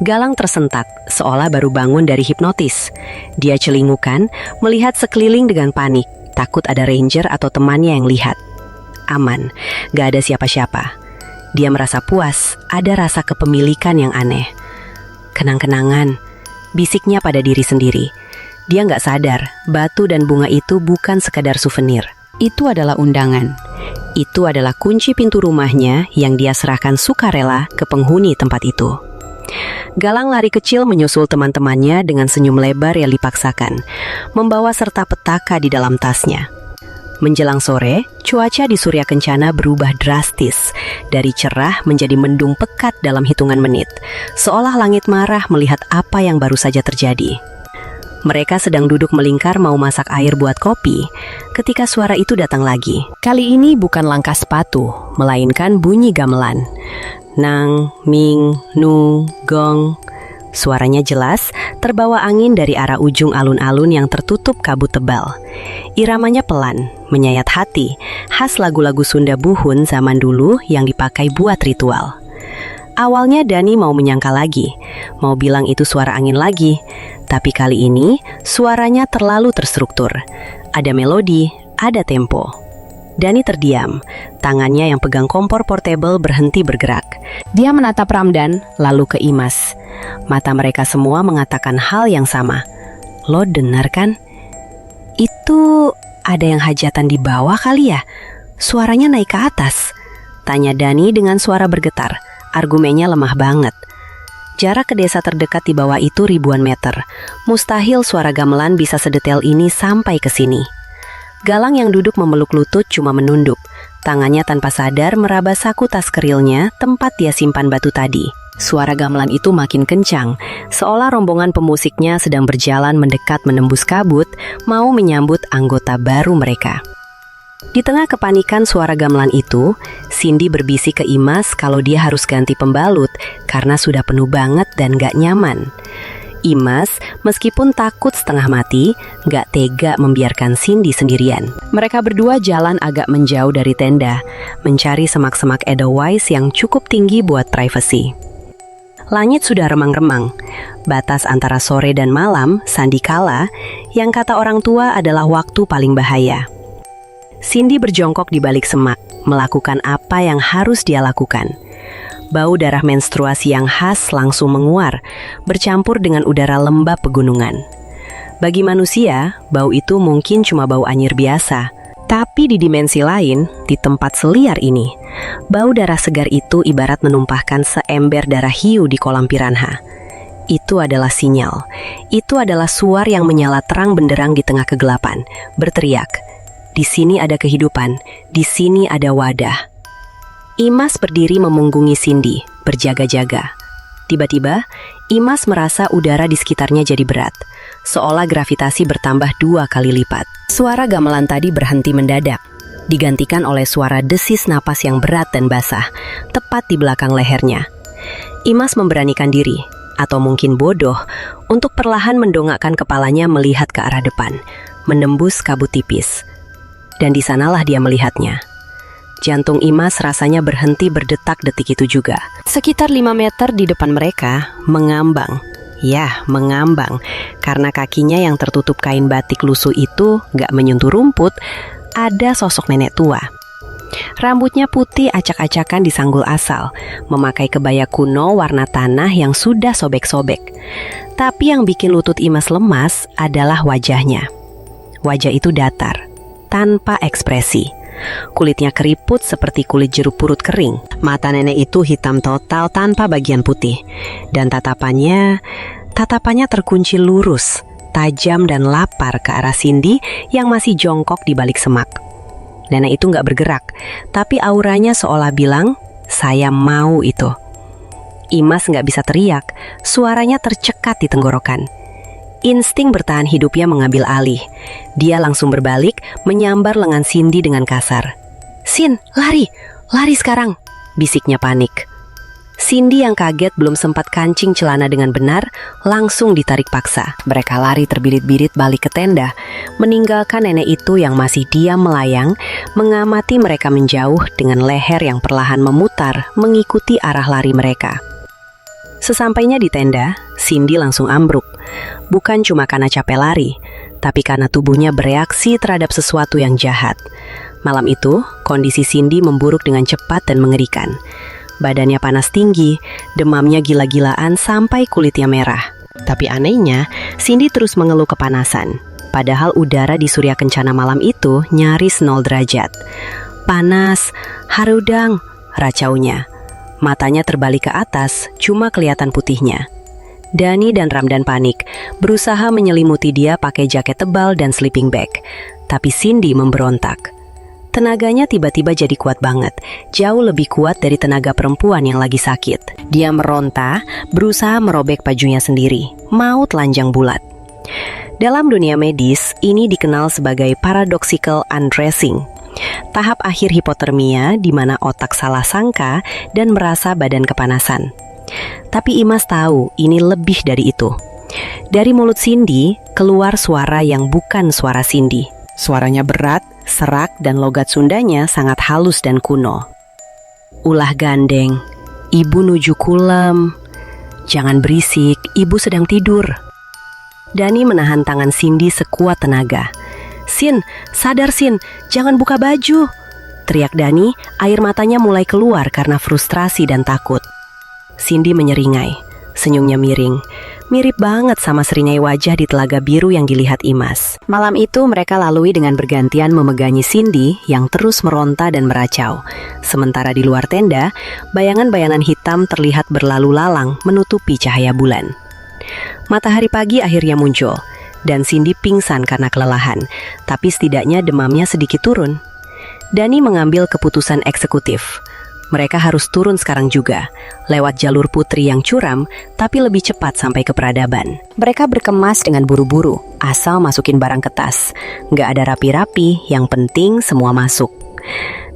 S1: Galang tersentak, seolah baru bangun dari hipnotis. Dia celingukan, melihat sekeliling dengan panik, takut ada ranger atau temannya yang lihat. Aman, gak ada siapa-siapa. Dia merasa puas, ada rasa kepemilikan yang aneh. Kenang-kenangan, bisiknya pada diri sendiri. Dia nggak sadar, batu dan bunga itu bukan sekadar souvenir. Itu adalah undangan. Itu adalah kunci pintu rumahnya yang dia serahkan sukarela ke penghuni tempat itu. Galang lari kecil menyusul teman-temannya dengan senyum lebar yang dipaksakan, membawa serta petaka di dalam tasnya. Menjelang sore, cuaca di Surya Kencana berubah drastis, dari cerah menjadi mendung pekat dalam hitungan menit, seolah langit marah melihat apa yang baru saja terjadi. Mereka sedang duduk melingkar mau masak air buat kopi, ketika suara itu datang lagi. Kali ini bukan langkah sepatu, melainkan bunyi gamelan. Nang, ming, nu, gong. Suaranya jelas, terbawa angin dari arah ujung alun-alun yang tertutup kabut tebal. Iramanya pelan, menyayat hati, khas lagu-lagu Sunda Buhun zaman dulu yang dipakai buat ritual. Awalnya Dani mau menyangka lagi, mau bilang itu suara angin lagi, tapi kali ini suaranya terlalu terstruktur. Ada melodi, ada tempo. Dani terdiam, tangannya yang pegang kompor portable berhenti bergerak. Dia menatap Ramdan, lalu ke Imas. Mata mereka semua mengatakan hal yang sama. Lo dengar kan? Itu ada yang hajatan di bawah kali ya? Suaranya naik ke atas. Tanya Dani dengan suara bergetar. Argumennya lemah banget. Jarak ke desa terdekat di bawah itu ribuan meter. Mustahil suara gamelan bisa sedetail ini sampai ke sini. Galang yang duduk memeluk lutut cuma menunduk. Tangannya tanpa sadar meraba saku tas kerilnya tempat dia simpan batu tadi. Suara gamelan itu makin kencang, seolah rombongan pemusiknya sedang berjalan mendekat menembus kabut, mau menyambut anggota baru mereka. Di tengah kepanikan suara gamelan itu, Cindy berbisik ke Imas kalau dia harus ganti pembalut karena sudah penuh banget dan gak nyaman. Imas, meskipun takut setengah mati, gak tega membiarkan Cindy sendirian. Mereka berdua jalan agak menjauh dari tenda, mencari semak-semak Edelweiss yang cukup tinggi buat privasi. Langit sudah remang-remang, batas antara sore dan malam, sandikala, yang kata orang tua adalah waktu paling bahaya. Cindy berjongkok di balik semak, melakukan apa yang harus dia lakukan. Bau darah menstruasi yang khas langsung menguar, bercampur dengan udara lembab pegunungan. Bagi manusia, bau itu mungkin cuma bau anyir biasa. Tapi di dimensi lain, di tempat seliar ini, bau darah segar itu ibarat menumpahkan seember darah hiu di kolam piranha. Itu adalah sinyal. Itu adalah suar yang menyala terang benderang di tengah kegelapan, berteriak, "Di sini ada kehidupan, di sini ada wadah." Imas berdiri memunggungi Cindy, berjaga-jaga. Tiba-tiba, Imas merasa udara di sekitarnya jadi berat, seolah gravitasi bertambah 2 kali lipat. Suara gamelan tadi berhenti mendadak, digantikan oleh suara desis napas yang berat dan basah, tepat di belakang lehernya. Imas memberanikan diri, atau mungkin bodoh, untuk perlahan mendongakkan kepalanya melihat ke arah depan, menembus kabut tipis. Dan di sanalah dia melihatnya. Jantung Imas rasanya berhenti berdetak detik itu juga. Sekitar 5 meter di depan mereka, mengambang. Ya, mengambang. Karena kakinya yang tertutup kain batik lusuh itu gak menyentuh rumput, ada sosok nenek tua. Rambutnya putih acak-acakan di sanggul asal, memakai kebaya kuno warna tanah yang sudah sobek-sobek. Tapi yang bikin lutut Imas lemas adalah wajahnya. Wajah itu datar, tanpa ekspresi. Kulitnya keriput seperti kulit jeruk purut kering. Mata nenek itu hitam total tanpa bagian putih. Dan tatapannya terkunci lurus, tajam dan lapar ke arah Cindy yang masih jongkok di balik semak. Nenek itu gak bergerak, tapi auranya seolah bilang, "Saya mau itu." Imas gak bisa teriak, suaranya tercekat di tenggorokan. Insting bertahan hidupnya mengambil alih. Dia langsung berbalik, menyambar lengan Cindy dengan kasar. "Sin, lari! Lari sekarang!" bisiknya panik. Cindy yang kaget belum sempat kancing celana dengan benar, langsung ditarik paksa. Mereka lari terbirit-birit balik ke tenda, meninggalkan nenek itu yang masih diam melayang, mengamati mereka menjauh dengan leher yang perlahan memutar mengikuti arah lari mereka. Sesampainya di tenda, Cindy langsung ambruk. Bukan cuma karena capek lari, tapi karena tubuhnya bereaksi terhadap sesuatu yang jahat. Malam itu, kondisi Cindy memburuk dengan cepat dan mengerikan. Badannya panas tinggi, demamnya gila-gilaan sampai kulitnya merah. Tapi anehnya, Cindy terus mengeluh kepanasan. Padahal udara di Surya Kencana malam itu nyaris 0 derajat. "Panas, harudang," racaunya. Matanya terbalik ke atas, cuma kelihatan putihnya. Dani dan Ramdan panik, berusaha menyelimuti dia pakai jaket tebal dan sleeping bag. Tapi Cindy memberontak. Tenaganya tiba-tiba jadi kuat banget, jauh lebih kuat dari tenaga perempuan yang lagi sakit. Dia meronta, berusaha merobek bajunya sendiri, mau telanjang bulat. Dalam dunia medis, ini dikenal sebagai paradoxical undressing. Tahap akhir hipotermia di mana otak salah sangka dan merasa badan kepanasan. Tapi Imas tahu ini lebih dari itu. Dari mulut Cindy keluar suara yang bukan suara Cindy. Suaranya berat, serak, dan logat Sundanya sangat halus dan kuno. "Ulah gandeng, ibu nuju kulem. Jangan berisik, ibu sedang tidur." Dani menahan tangan Cindy sekuat tenaga. "Sin, sadar Sin, jangan buka baju," teriak Dani, air matanya mulai keluar karena frustrasi dan takut. Cindy menyeringai, senyumnya miring. Mirip banget sama seringai wajah di telaga biru yang dilihat Imas. Malam itu mereka lalui dengan bergantian memegangi Cindy yang terus meronta dan meracau. Sementara di luar tenda, bayangan-bayangan hitam terlihat berlalu lalang menutupi cahaya bulan. Matahari pagi akhirnya muncul, dan Cindy pingsan karena kelelahan, tapi setidaknya demamnya sedikit turun. Dani mengambil keputusan eksekutif. Mereka harus turun sekarang juga, lewat jalur putri yang curam, tapi lebih cepat sampai ke peradaban. Mereka berkemas dengan buru-buru, asal masukin barang ke tas. Nggak ada rapi-rapi, yang penting semua masuk.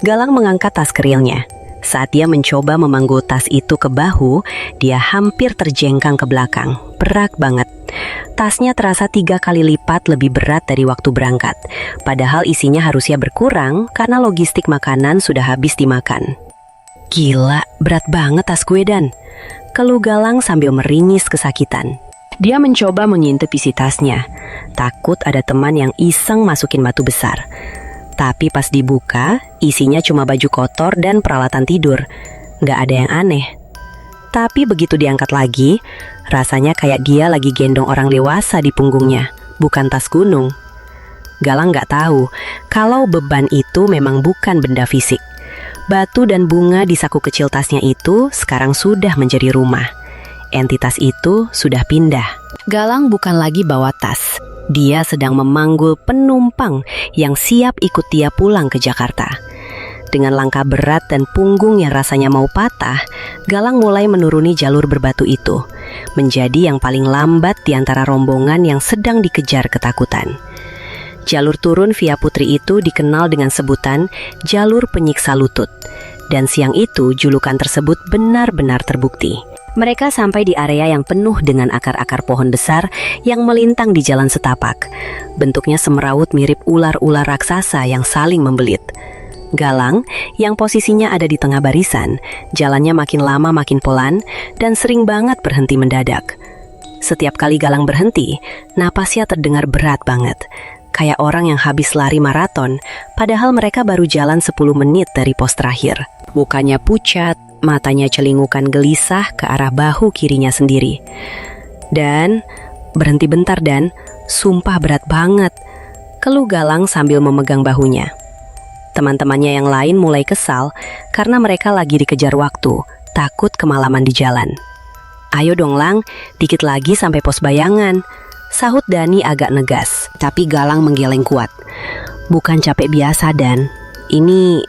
S1: Galang mengangkat tas kerilnya. Saat dia mencoba memanggul tas itu ke bahu, dia hampir terjengkang ke belakang. Berat banget. Tasnya terasa 3 kali lipat lebih berat dari waktu berangkat. Padahal isinya harusnya berkurang karena logistik makanan sudah habis dimakan. Gila, berat banget tas gue, Dan. Keluh Galang sambil meringis kesakitan. Dia mencoba mengintip isi tasnya. Takut ada teman yang iseng masukin batu besar. Tapi pas dibuka, isinya cuma baju kotor dan peralatan tidur. Nggak ada yang aneh. Tapi begitu diangkat lagi, rasanya kayak dia lagi gendong orang dewasa di punggungnya, bukan tas gunung. Galang nggak tahu kalau beban itu memang bukan benda fisik. Batu dan bunga di saku kecil tasnya itu sekarang sudah menjadi rumah. Entitas itu sudah pindah. Galang bukan lagi bawa tas. Dia sedang memanggul penumpang yang siap ikut dia pulang ke Jakarta. Dengan langkah berat dan punggung yang rasanya mau patah, Galang mulai menuruni jalur berbatu itu, menjadi yang paling lambat di antara rombongan yang sedang dikejar ketakutan. Jalur turun via Putri itu dikenal dengan sebutan jalur penyiksa lutut. Dan siang itu julukan tersebut benar-benar terbukti. Mereka sampai di area yang penuh dengan akar-akar pohon besar yang melintang di jalan setapak. Bentuknya semrawut mirip ular-ular raksasa yang saling membelit. Galang, yang posisinya ada di tengah barisan, jalannya makin lama makin pelan dan sering banget berhenti mendadak. Setiap kali Galang berhenti, napasnya terdengar berat banget. Kayak orang yang habis lari maraton, padahal mereka baru jalan 10 menit dari pos terakhir. Mukanya pucat, matanya celingukan gelisah ke arah bahu kirinya sendiri. Dan, berhenti bentar Dan, sumpah berat banget. Keluh Galang sambil memegang bahunya. Teman-temannya yang lain mulai kesal karena mereka lagi dikejar waktu, takut kemalaman di jalan. Ayo dong Lang, dikit lagi sampai pos bayangan. Sahut Dani agak negas, tapi Galang menggeleng kuat. Bukan capek biasa, Dan. Ini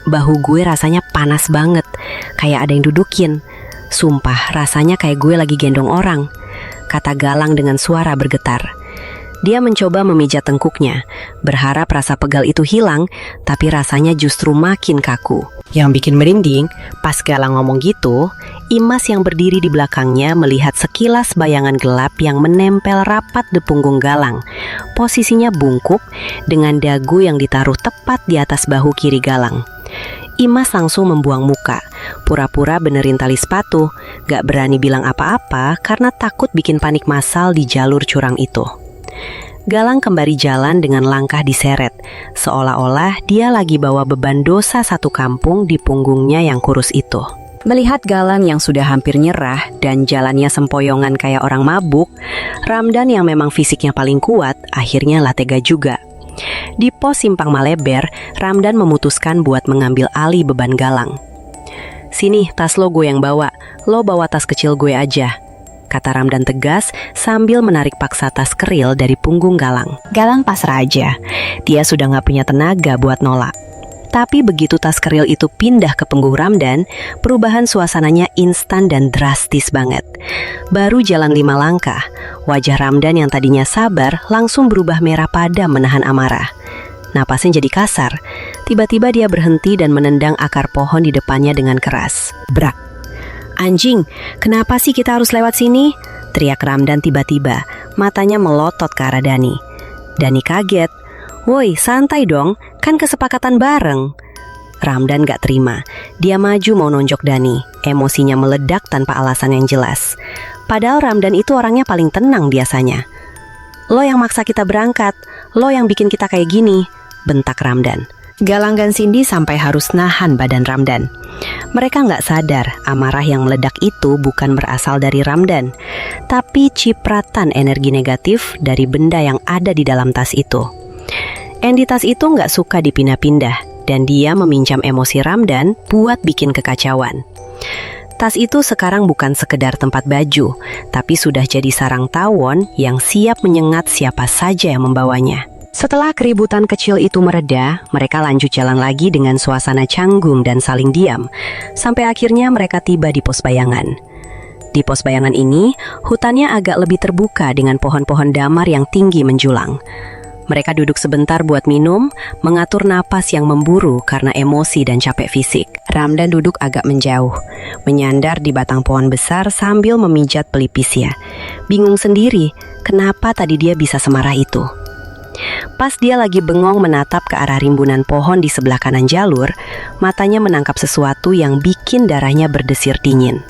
S1: bahu gue rasanya panas banget, kayak ada yang dudukin. Sumpah, rasanya kayak gue lagi gendong orang, kata Galang dengan suara bergetar. Dia mencoba memijat tengkuknya, berharap rasa pegal itu hilang, tapi rasanya justru makin kaku. Yang bikin merinding, pas Galang ngomong gitu, Imas yang berdiri di belakangnya melihat sekilas bayangan gelap yang menempel rapat di punggung Galang. Posisinya bungkuk dengan dagu yang ditaruh tepat di atas bahu kiri Galang. Imas langsung membuang muka, pura-pura benerin tali sepatu, gak berani bilang apa-apa karena takut bikin panik massal di jalur curam itu. Galang kembali jalan dengan langkah diseret, seolah-olah dia lagi bawa beban dosa satu kampung di punggungnya yang kurus itu. Melihat Galang yang sudah hampir nyerah dan jalannya sempoyongan kayak orang mabuk, Ramdan yang memang fisiknya paling kuat akhirnya lah tega juga. Di pos Simpang Maleber, Ramdan memutuskan buat mengambil alih beban Galang. "Sini, tas lo gue yang bawa, lo bawa tas kecil gue aja," kata Ramdan tegas sambil menarik paksa tas keril dari punggung Galang. Galang pasrah aja, dia sudah gak punya tenaga buat nolak. Tapi begitu tas keril itu pindah ke punggung Ramdan, perubahan suasananya instan dan drastis banget. Baru jalan 5 langkah, wajah Ramdan yang tadinya sabar langsung berubah merah padam menahan amarah. Napasnya jadi kasar, tiba-tiba dia berhenti dan menendang akar pohon di depannya dengan keras. Brak! "Anjing, kenapa sih kita harus lewat sini?" teriak Ramdan tiba-tiba, matanya melotot ke arah Dani. Dani kaget. "Woi, santai dong, kan kesepakatan bareng." Ramdan gak terima, dia maju mau nonjok Dani, emosinya meledak tanpa alasan yang jelas. Padahal Ramdan itu orangnya paling tenang biasanya. "Lo yang maksa kita berangkat, lo yang bikin kita kayak gini," bentak Ramdan. Galang dan Cindy sampai harus nahan badan Ramdan. Mereka nggak sadar amarah yang meledak itu bukan berasal dari Ramdan, tapi cipratan energi negatif dari benda yang ada di dalam tas itu. Entitas itu nggak suka dipindah-pindah, dan dia meminjam emosi Ramdan buat bikin kekacauan. Tas itu sekarang bukan sekedar tempat baju, tapi sudah jadi sarang tawon yang siap menyengat siapa saja yang membawanya. Setelah keributan kecil itu mereda, mereka lanjut jalan lagi dengan suasana canggung dan saling diam, sampai akhirnya mereka tiba di pos bayangan. Di pos bayangan ini, hutannya agak lebih terbuka dengan pohon-pohon damar yang tinggi menjulang. Mereka duduk sebentar buat minum, mengatur napas yang memburu karena emosi dan capek fisik. Ramdan duduk agak menjauh, menyandar di batang pohon besar sambil memijat pelipisnya. Bingung sendiri, kenapa tadi dia bisa semarah itu. Pas dia lagi bengong menatap ke arah rimbunan pohon di sebelah kanan jalur, matanya menangkap sesuatu yang bikin darahnya berdesir dingin.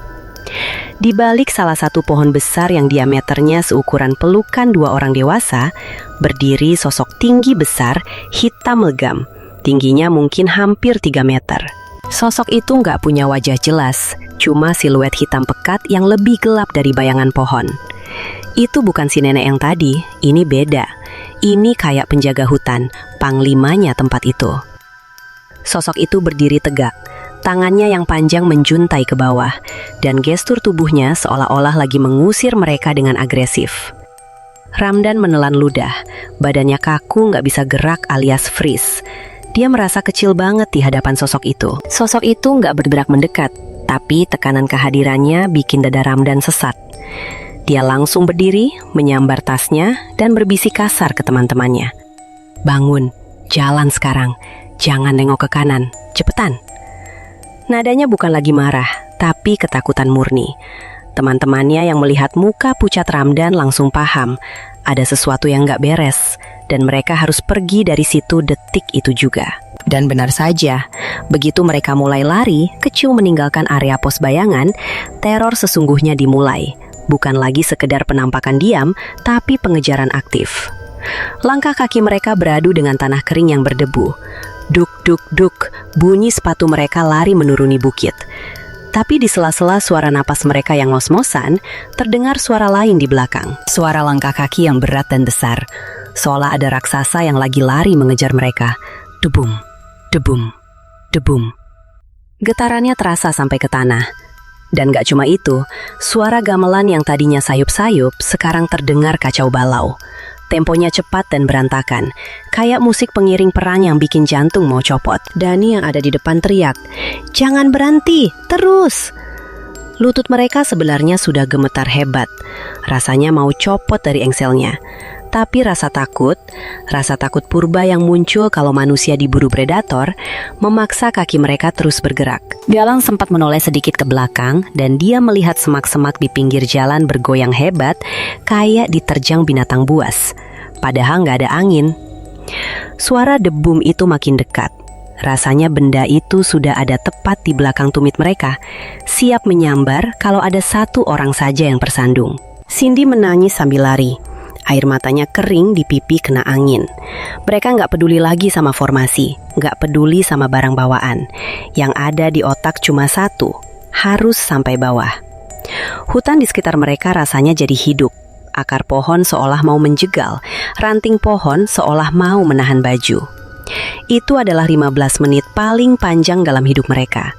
S1: Di balik salah satu pohon besar yang diameternya seukuran pelukan 2 orang dewasa, berdiri sosok tinggi besar, hitam legam. Tingginya mungkin hampir 3 meter. Sosok itu nggak punya wajah jelas, cuma siluet hitam pekat yang lebih gelap dari bayangan pohon. Itu bukan si nenek yang tadi, ini beda. Ini kayak penjaga hutan, panglimanya tempat itu. Sosok itu berdiri tegak, tangannya yang panjang menjuntai ke bawah, dan gestur tubuhnya seolah-olah lagi mengusir mereka dengan agresif. Ramdan menelan ludah, badannya kaku nggak bisa gerak alias freeze. Dia merasa kecil banget di hadapan sosok itu. Sosok itu nggak bergerak mendekat, tapi tekanan kehadirannya bikin dada Ramdan sesat. Dia langsung berdiri, menyambar tasnya, dan berbisik kasar ke teman-temannya. "Bangun, jalan sekarang, jangan nengok ke kanan, cepetan." Nadanya bukan lagi marah, tapi ketakutan murni. Teman-temannya yang melihat muka pucat Ramdan langsung paham, ada sesuatu yang nggak beres, dan mereka harus pergi dari situ detik itu juga. Dan benar saja, begitu mereka mulai lari, kecil meninggalkan area pos bayangan, teror sesungguhnya dimulai. Bukan lagi sekedar penampakan diam, tapi pengejaran aktif. Langkah kaki mereka beradu dengan tanah kering yang berdebu. Duk, duk, duk, bunyi sepatu mereka lari menuruni bukit. Tapi di sela-sela suara napas mereka yang ngos-ngosan, terdengar suara lain di belakang. Suara langkah kaki yang berat dan besar, seolah ada raksasa yang lagi lari mengejar mereka. Debum, debum, debum. Getarannya terasa sampai ke tanah. Dan gak cuma itu, suara gamelan yang tadinya sayup-sayup sekarang terdengar kacau balau. Temponya cepat dan berantakan, kayak musik pengiring perang yang bikin jantung mau copot. Dani yang ada di depan teriak, "Jangan berhenti, terus!" Lutut mereka sebenarnya sudah gemetar hebat, rasanya mau copot dari engselnya. Tapi rasa takut purba yang muncul kalau manusia diburu predator, memaksa kaki mereka terus bergerak. Galang sempat menoleh sedikit ke belakang, dan dia melihat semak-semak di pinggir jalan bergoyang hebat, kayak diterjang binatang buas. Padahal nggak ada angin. Suara debum itu makin dekat. Rasanya benda itu sudah ada tepat di belakang tumit mereka, siap menyambar kalau ada satu orang saja yang tersandung. Cindy menangis sambil lari. Air matanya kering di pipi kena angin. Mereka nggak peduli lagi sama formasi, nggak peduli sama barang bawaan. Yang ada di otak cuma satu, harus sampai bawah. Hutan di sekitar mereka rasanya jadi hidup. Akar pohon seolah mau menjegal, ranting pohon seolah mau menahan baju. Itu adalah 15 menit paling panjang dalam hidup mereka.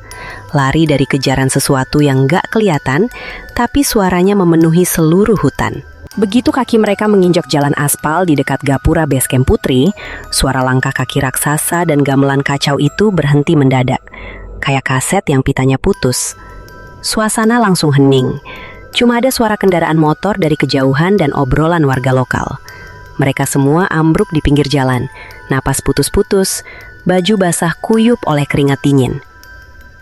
S1: Lari dari kejaran sesuatu yang nggak kelihatan, tapi suaranya memenuhi seluruh hutan. Begitu kaki mereka menginjak jalan aspal di dekat gapura basecamp Putri, suara langkah kaki raksasa dan gamelan kacau itu berhenti mendadak, kayak kaset yang pitanya putus. Suasana langsung hening. Cuma ada suara kendaraan motor dari kejauhan dan obrolan warga lokal. Mereka semua ambruk di pinggir jalan, napas putus-putus, baju basah kuyup oleh keringat dingin.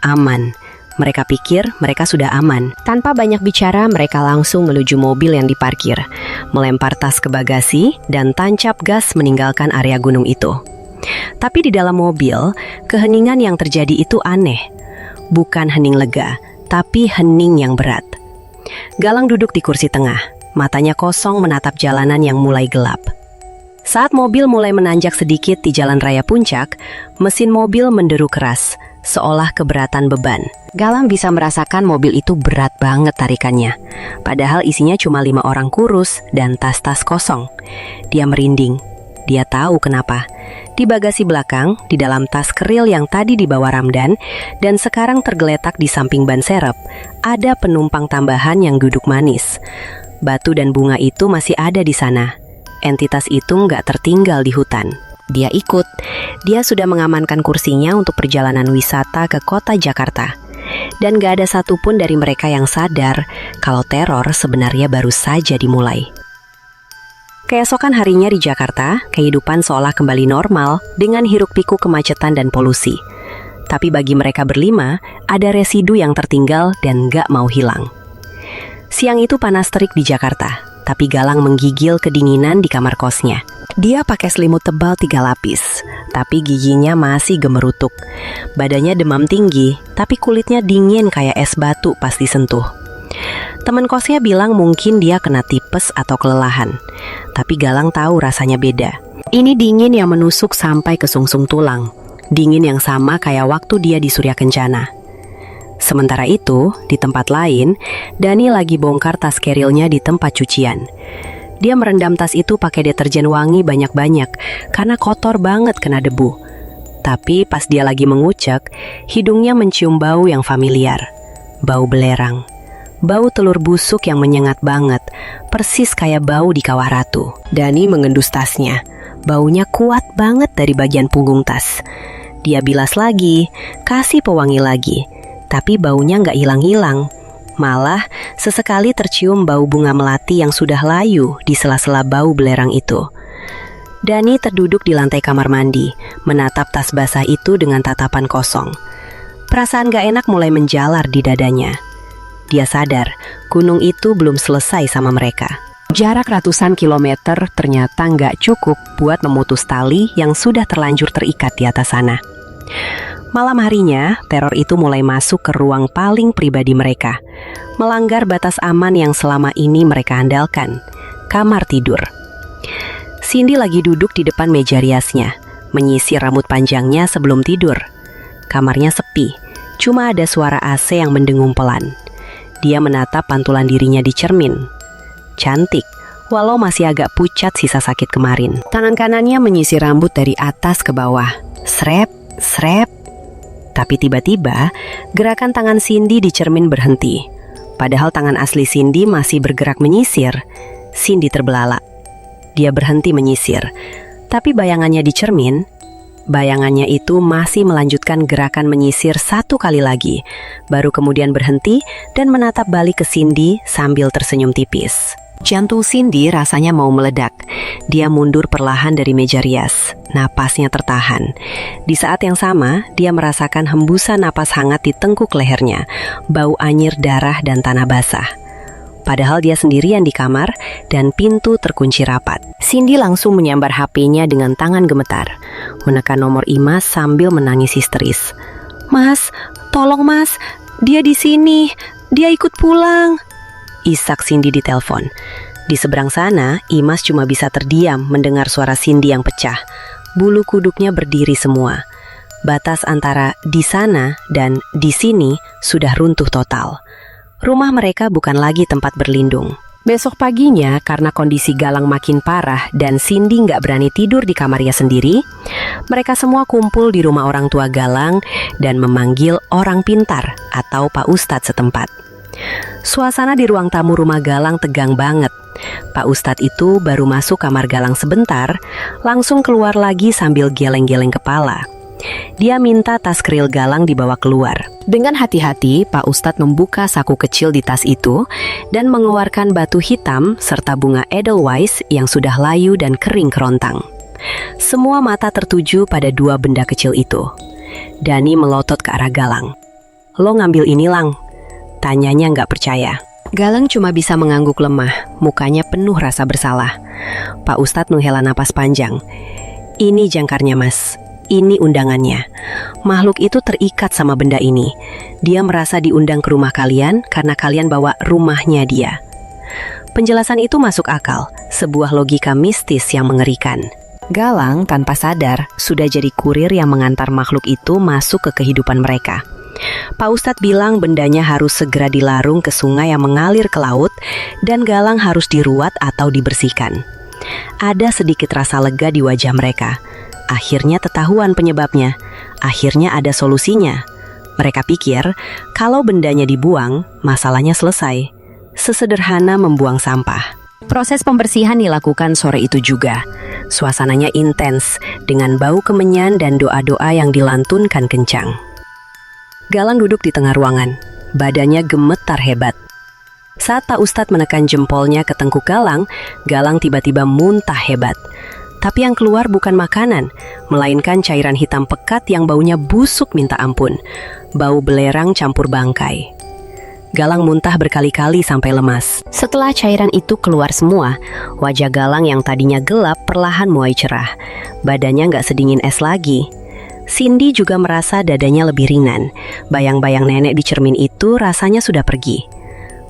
S1: Aman. Mereka pikir mereka sudah aman. Tanpa banyak bicara, mereka langsung menuju mobil yang diparkir, melempar tas ke bagasi, dan tancap gas meninggalkan area gunung itu. Tapi di dalam mobil, keheningan yang terjadi itu aneh. Bukan hening lega, tapi hening yang berat. Galang duduk di kursi tengah, matanya kosong menatap jalanan yang mulai gelap. Saat mobil mulai menanjak sedikit di jalan raya puncak, mesin mobil menderu keras, seolah keberatan beban. Galang bisa merasakan mobil itu berat banget tarikannya. Padahal isinya cuma 5 orang kurus dan tas-tas kosong. Dia merinding. Dia tahu kenapa. Di bagasi belakang, di dalam tas keril yang tadi dibawa Ramdan dan sekarang tergeletak di samping ban serep, ada penumpang tambahan yang duduk manis. Batu dan bunga itu masih ada di sana. Entitas itu nggak tertinggal di hutan. Dia ikut. Dia sudah mengamankan kursinya untuk perjalanan wisata ke kota Jakarta. Dan gak ada satupun dari mereka yang sadar kalau teror sebenarnya baru saja dimulai. Keesokan harinya di Jakarta, kehidupan seolah kembali normal dengan hiruk-pikuk kemacetan dan polusi. Tapi bagi mereka berlima, ada residu yang tertinggal dan gak mau hilang. Siang itu panas terik di Jakarta, tapi Galang menggigil kedinginan di kamar kosnya. Dia pakai selimut tebal 3 lapis, tapi giginya masih gemerutuk. Badannya demam tinggi, tapi kulitnya dingin kayak es batu pas disentuh. Teman kosnya bilang mungkin dia kena tipes atau kelelahan, tapi Galang tahu rasanya beda. Ini dingin yang menusuk sampai ke sungsung tulang, dingin yang sama kayak waktu dia di Surya Kencana. Sementara itu, di tempat lain, Dani lagi bongkar tas kerilnya di tempat cucian. Dia merendam tas itu pakai deterjen wangi banyak-banyak karena kotor banget kena debu. Tapi pas dia lagi mengucek, hidungnya mencium bau yang familiar. Bau belerang. Bau telur busuk yang menyengat banget, persis kayak bau di Kawah Ratu. Dani mengendus tasnya. Baunya kuat banget dari bagian punggung tas. Dia bilas lagi, kasih pewangi lagi. Tapi baunya nggak hilang-hilang. Malah sesekali tercium bau bunga melati yang sudah layu di sela-sela bau belerang itu. Dani terduduk di lantai kamar mandi, menatap tas basah itu dengan tatapan kosong. Perasaan gak enak mulai menjalar di dadanya. Dia sadar, gunung itu belum selesai sama mereka. Jarak ratusan kilometer ternyata nggak cukup buat memutus tali yang sudah terlanjur terikat di atas sana. Malam harinya, teror itu mulai masuk ke ruang paling pribadi mereka, melanggar batas aman yang selama ini mereka andalkan, kamar tidur. Cindy lagi duduk di depan meja riasnya, menyisir rambut panjangnya sebelum tidur. Kamarnya sepi, cuma ada suara AC yang mendengung pelan. Dia menatap pantulan dirinya di cermin. Cantik, walau masih agak pucat sisa sakit kemarin. Tangan kanannya menyisir rambut dari atas ke bawah. Srep, srep. Tapi tiba-tiba, gerakan tangan Cindy di cermin berhenti. Padahal tangan asli Cindy masih bergerak menyisir. Cindy terbelalak. Dia berhenti menyisir. Tapi bayangannya di cermin, bayangannya itu masih melanjutkan gerakan menyisir 1 kali lagi. Baru kemudian berhenti dan menatap balik ke Cindy sambil tersenyum tipis. Jantung Cindy rasanya mau meledak. Dia mundur perlahan dari meja rias. Napasnya tertahan. Di saat yang sama, dia merasakan hembusan napas hangat di tengkuk lehernya, bau anyir darah dan tanah basah. Padahal dia sendirian di kamar dan pintu terkunci rapat. Cindy langsung menyambar HP-nya dengan tangan gemetar, menekan nomor Imas sambil menangis histeris. "Mas, tolong mas, dia di sini, dia ikut pulang," isak Cindy di telepon. Di seberang sana, Imas cuma bisa terdiam mendengar suara Cindy yang pecah. Bulu kuduknya berdiri semua. Batas antara di sana dan di sini sudah runtuh total. Rumah mereka bukan lagi tempat berlindung. Besok paginya, karena kondisi Galang makin parah dan Cindy nggak berani tidur di kamarnya sendiri, mereka semua kumpul di rumah orang tua Galang dan memanggil orang pintar atau Pak Ustadz setempat. Suasana di ruang tamu rumah Galang tegang banget. Pak Ustadz itu baru masuk kamar Galang sebentar, langsung keluar lagi sambil geleng-geleng kepala. Dia minta tas keril Galang dibawa keluar. Dengan hati-hati, Pak Ustadz membuka saku kecil di tas itu dan mengeluarkan batu hitam serta bunga Edelweiss yang sudah layu dan kering kerontang. Semua mata tertuju pada 2 benda kecil itu. Dani melotot ke arah Galang. "Lo ngambil ini, Lang?" Tanyanya nggak percaya. Galang cuma bisa mengangguk lemah, mukanya penuh rasa bersalah. Pak Ustadz menghela napas panjang. "Ini jangkarnya, Mas. Ini undangannya. Makhluk itu terikat sama benda ini. Dia merasa diundang ke rumah kalian karena kalian bawa rumahnya dia." Penjelasan itu masuk akal, sebuah logika mistis yang mengerikan. Galang tanpa sadar sudah jadi kurir yang mengantar makhluk itu masuk ke kehidupan mereka. Pak Ustadz bilang bendanya harus segera dilarung ke sungai yang mengalir ke laut dan Galang harus diruat atau dibersihkan. Ada sedikit rasa lega di wajah mereka. Akhirnya ketahuan penyebabnya. Akhirnya ada solusinya. Mereka pikir kalau bendanya dibuang, masalahnya selesai. Sesederhana membuang sampah. Proses pembersihan dilakukan sore itu juga. Suasananya intens dengan bau kemenyan dan doa-doa yang dilantunkan kencang. Galang duduk di tengah ruangan, badannya gemetar hebat. Saat Pak Ustadz menekan jempolnya ke tengkuk Galang, Galang tiba-tiba muntah hebat. Tapi yang keluar bukan makanan, melainkan cairan hitam pekat yang baunya busuk minta ampun. Bau belerang campur bangkai. Galang muntah berkali-kali sampai lemas. Setelah cairan itu keluar semua, wajah Galang yang tadinya gelap perlahan mulai cerah. Badannya nggak sedingin es lagi. Cindy juga merasa dadanya lebih ringan. Bayang-bayang nenek di cermin itu rasanya sudah pergi.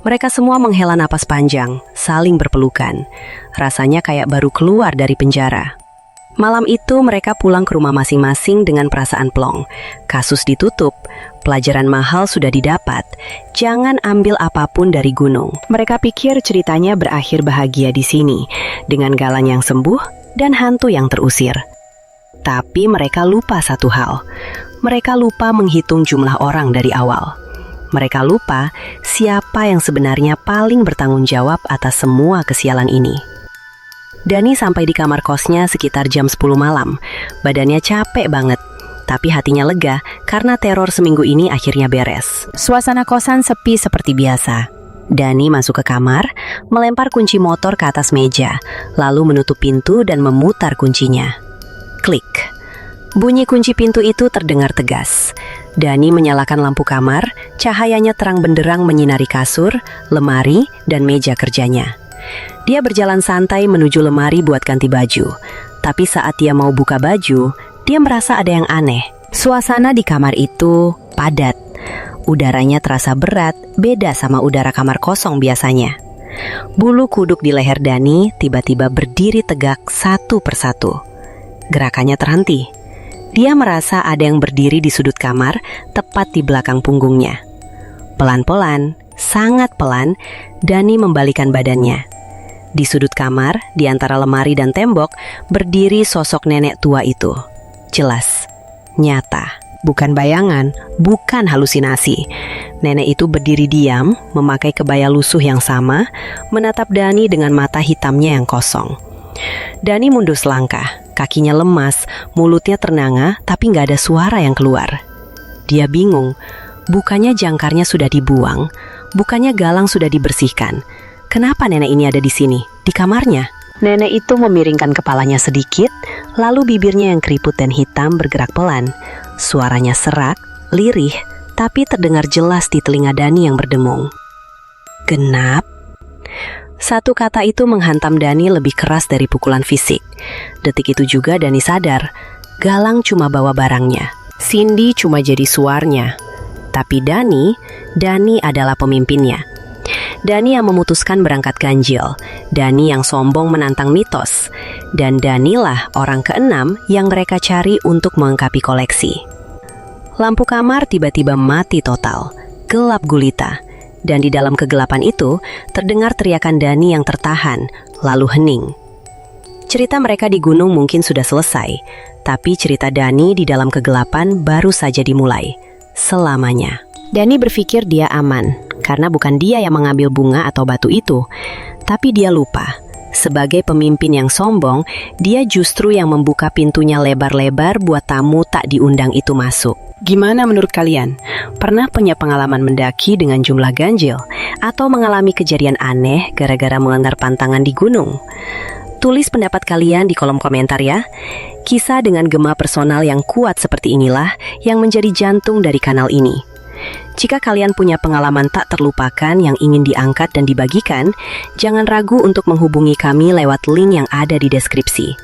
S1: Mereka semua menghela napas panjang, saling berpelukan. Rasanya kayak baru keluar dari penjara. Malam itu mereka pulang ke rumah masing-masing dengan perasaan plong. Kasus ditutup, pelajaran mahal sudah didapat. Jangan ambil apapun dari gunung. Mereka pikir ceritanya berakhir bahagia di sini, dengan Galang yang sembuh dan hantu yang terusir. Tapi mereka lupa satu hal. Mereka lupa menghitung jumlah orang dari awal. Mereka lupa siapa yang sebenarnya paling bertanggung jawab atas semua kesialan ini. Dani sampai di kamar kosnya sekitar jam 10 malam. Badannya capek banget, tapi hatinya lega karena teror seminggu ini akhirnya beres. Suasana kosan sepi seperti biasa. Dani masuk ke kamar, melempar kunci motor ke atas meja, lalu menutup pintu dan memutar kuncinya. Klik. Bunyi kunci pintu itu terdengar tegas. Dani menyalakan lampu kamar, cahayanya terang benderang menyinari kasur, lemari, dan meja kerjanya. Dia berjalan santai menuju lemari buat ganti baju. Tapi saat dia mau buka baju, dia merasa ada yang aneh. Suasana di kamar itu padat. Udaranya terasa berat, beda sama udara kamar kosong biasanya. Bulu kuduk di leher Dani tiba-tiba berdiri tegak satu persatu. Gerakannya terhenti. Dia merasa ada yang berdiri di sudut kamar, tepat di belakang punggungnya. Pelan-pelan, sangat pelan, Dani membalikan badannya. Di sudut kamar, di antara lemari dan tembok, berdiri sosok nenek tua itu. Jelas, nyata, bukan bayangan, bukan halusinasi. Nenek itu berdiri diam, memakai kebaya lusuh yang sama, menatap Dani dengan mata hitamnya yang kosong. Dani mundur selangkah. Kakinya lemas, mulutnya ternanga, tapi nggak ada suara yang keluar. Dia bingung, bukannya jangkarnya sudah dibuang, bukannya Galang sudah dibersihkan. Kenapa nenek ini ada di sini, di kamarnya? Nenek itu memiringkan kepalanya sedikit, lalu bibirnya yang keriput dan hitam bergerak pelan. Suaranya serak, lirih, tapi terdengar jelas di telinga Dani yang berdengung. Genap. Satu kata itu menghantam Dani lebih keras dari pukulan fisik. Detik itu juga Dani sadar, Galang cuma bawa barangnya. Cindy cuma jadi suarnya. Tapi Dani adalah pemimpinnya. Dani yang memutuskan berangkat ganjil. Dani yang sombong menantang mitos. Dan Danilah orang keenam yang mereka cari untuk melengkapi koleksi. Lampu kamar tiba-tiba mati total. Gelap gulita. Dan di dalam kegelapan itu, terdengar teriakan Dani yang tertahan, lalu hening. Cerita mereka di gunung mungkin sudah selesai, tapi cerita Dani di dalam kegelapan baru saja dimulai. Selamanya. Dani berpikir dia aman, karena bukan dia yang mengambil bunga atau batu itu. Tapi dia lupa, sebagai pemimpin yang sombong, dia justru yang membuka pintunya lebar-lebar buat tamu tak diundang itu masuk. Gimana menurut kalian? Pernah punya pengalaman mendaki dengan jumlah ganjil? Atau mengalami kejadian aneh gara-gara melanggar pantangan di gunung? Tulis pendapat kalian di kolom komentar ya. Kisah dengan gema personal yang kuat seperti inilah yang menjadi jantung dari kanal ini. Jika kalian punya pengalaman tak terlupakan yang ingin diangkat dan dibagikan, jangan ragu untuk menghubungi kami lewat link yang ada di deskripsi.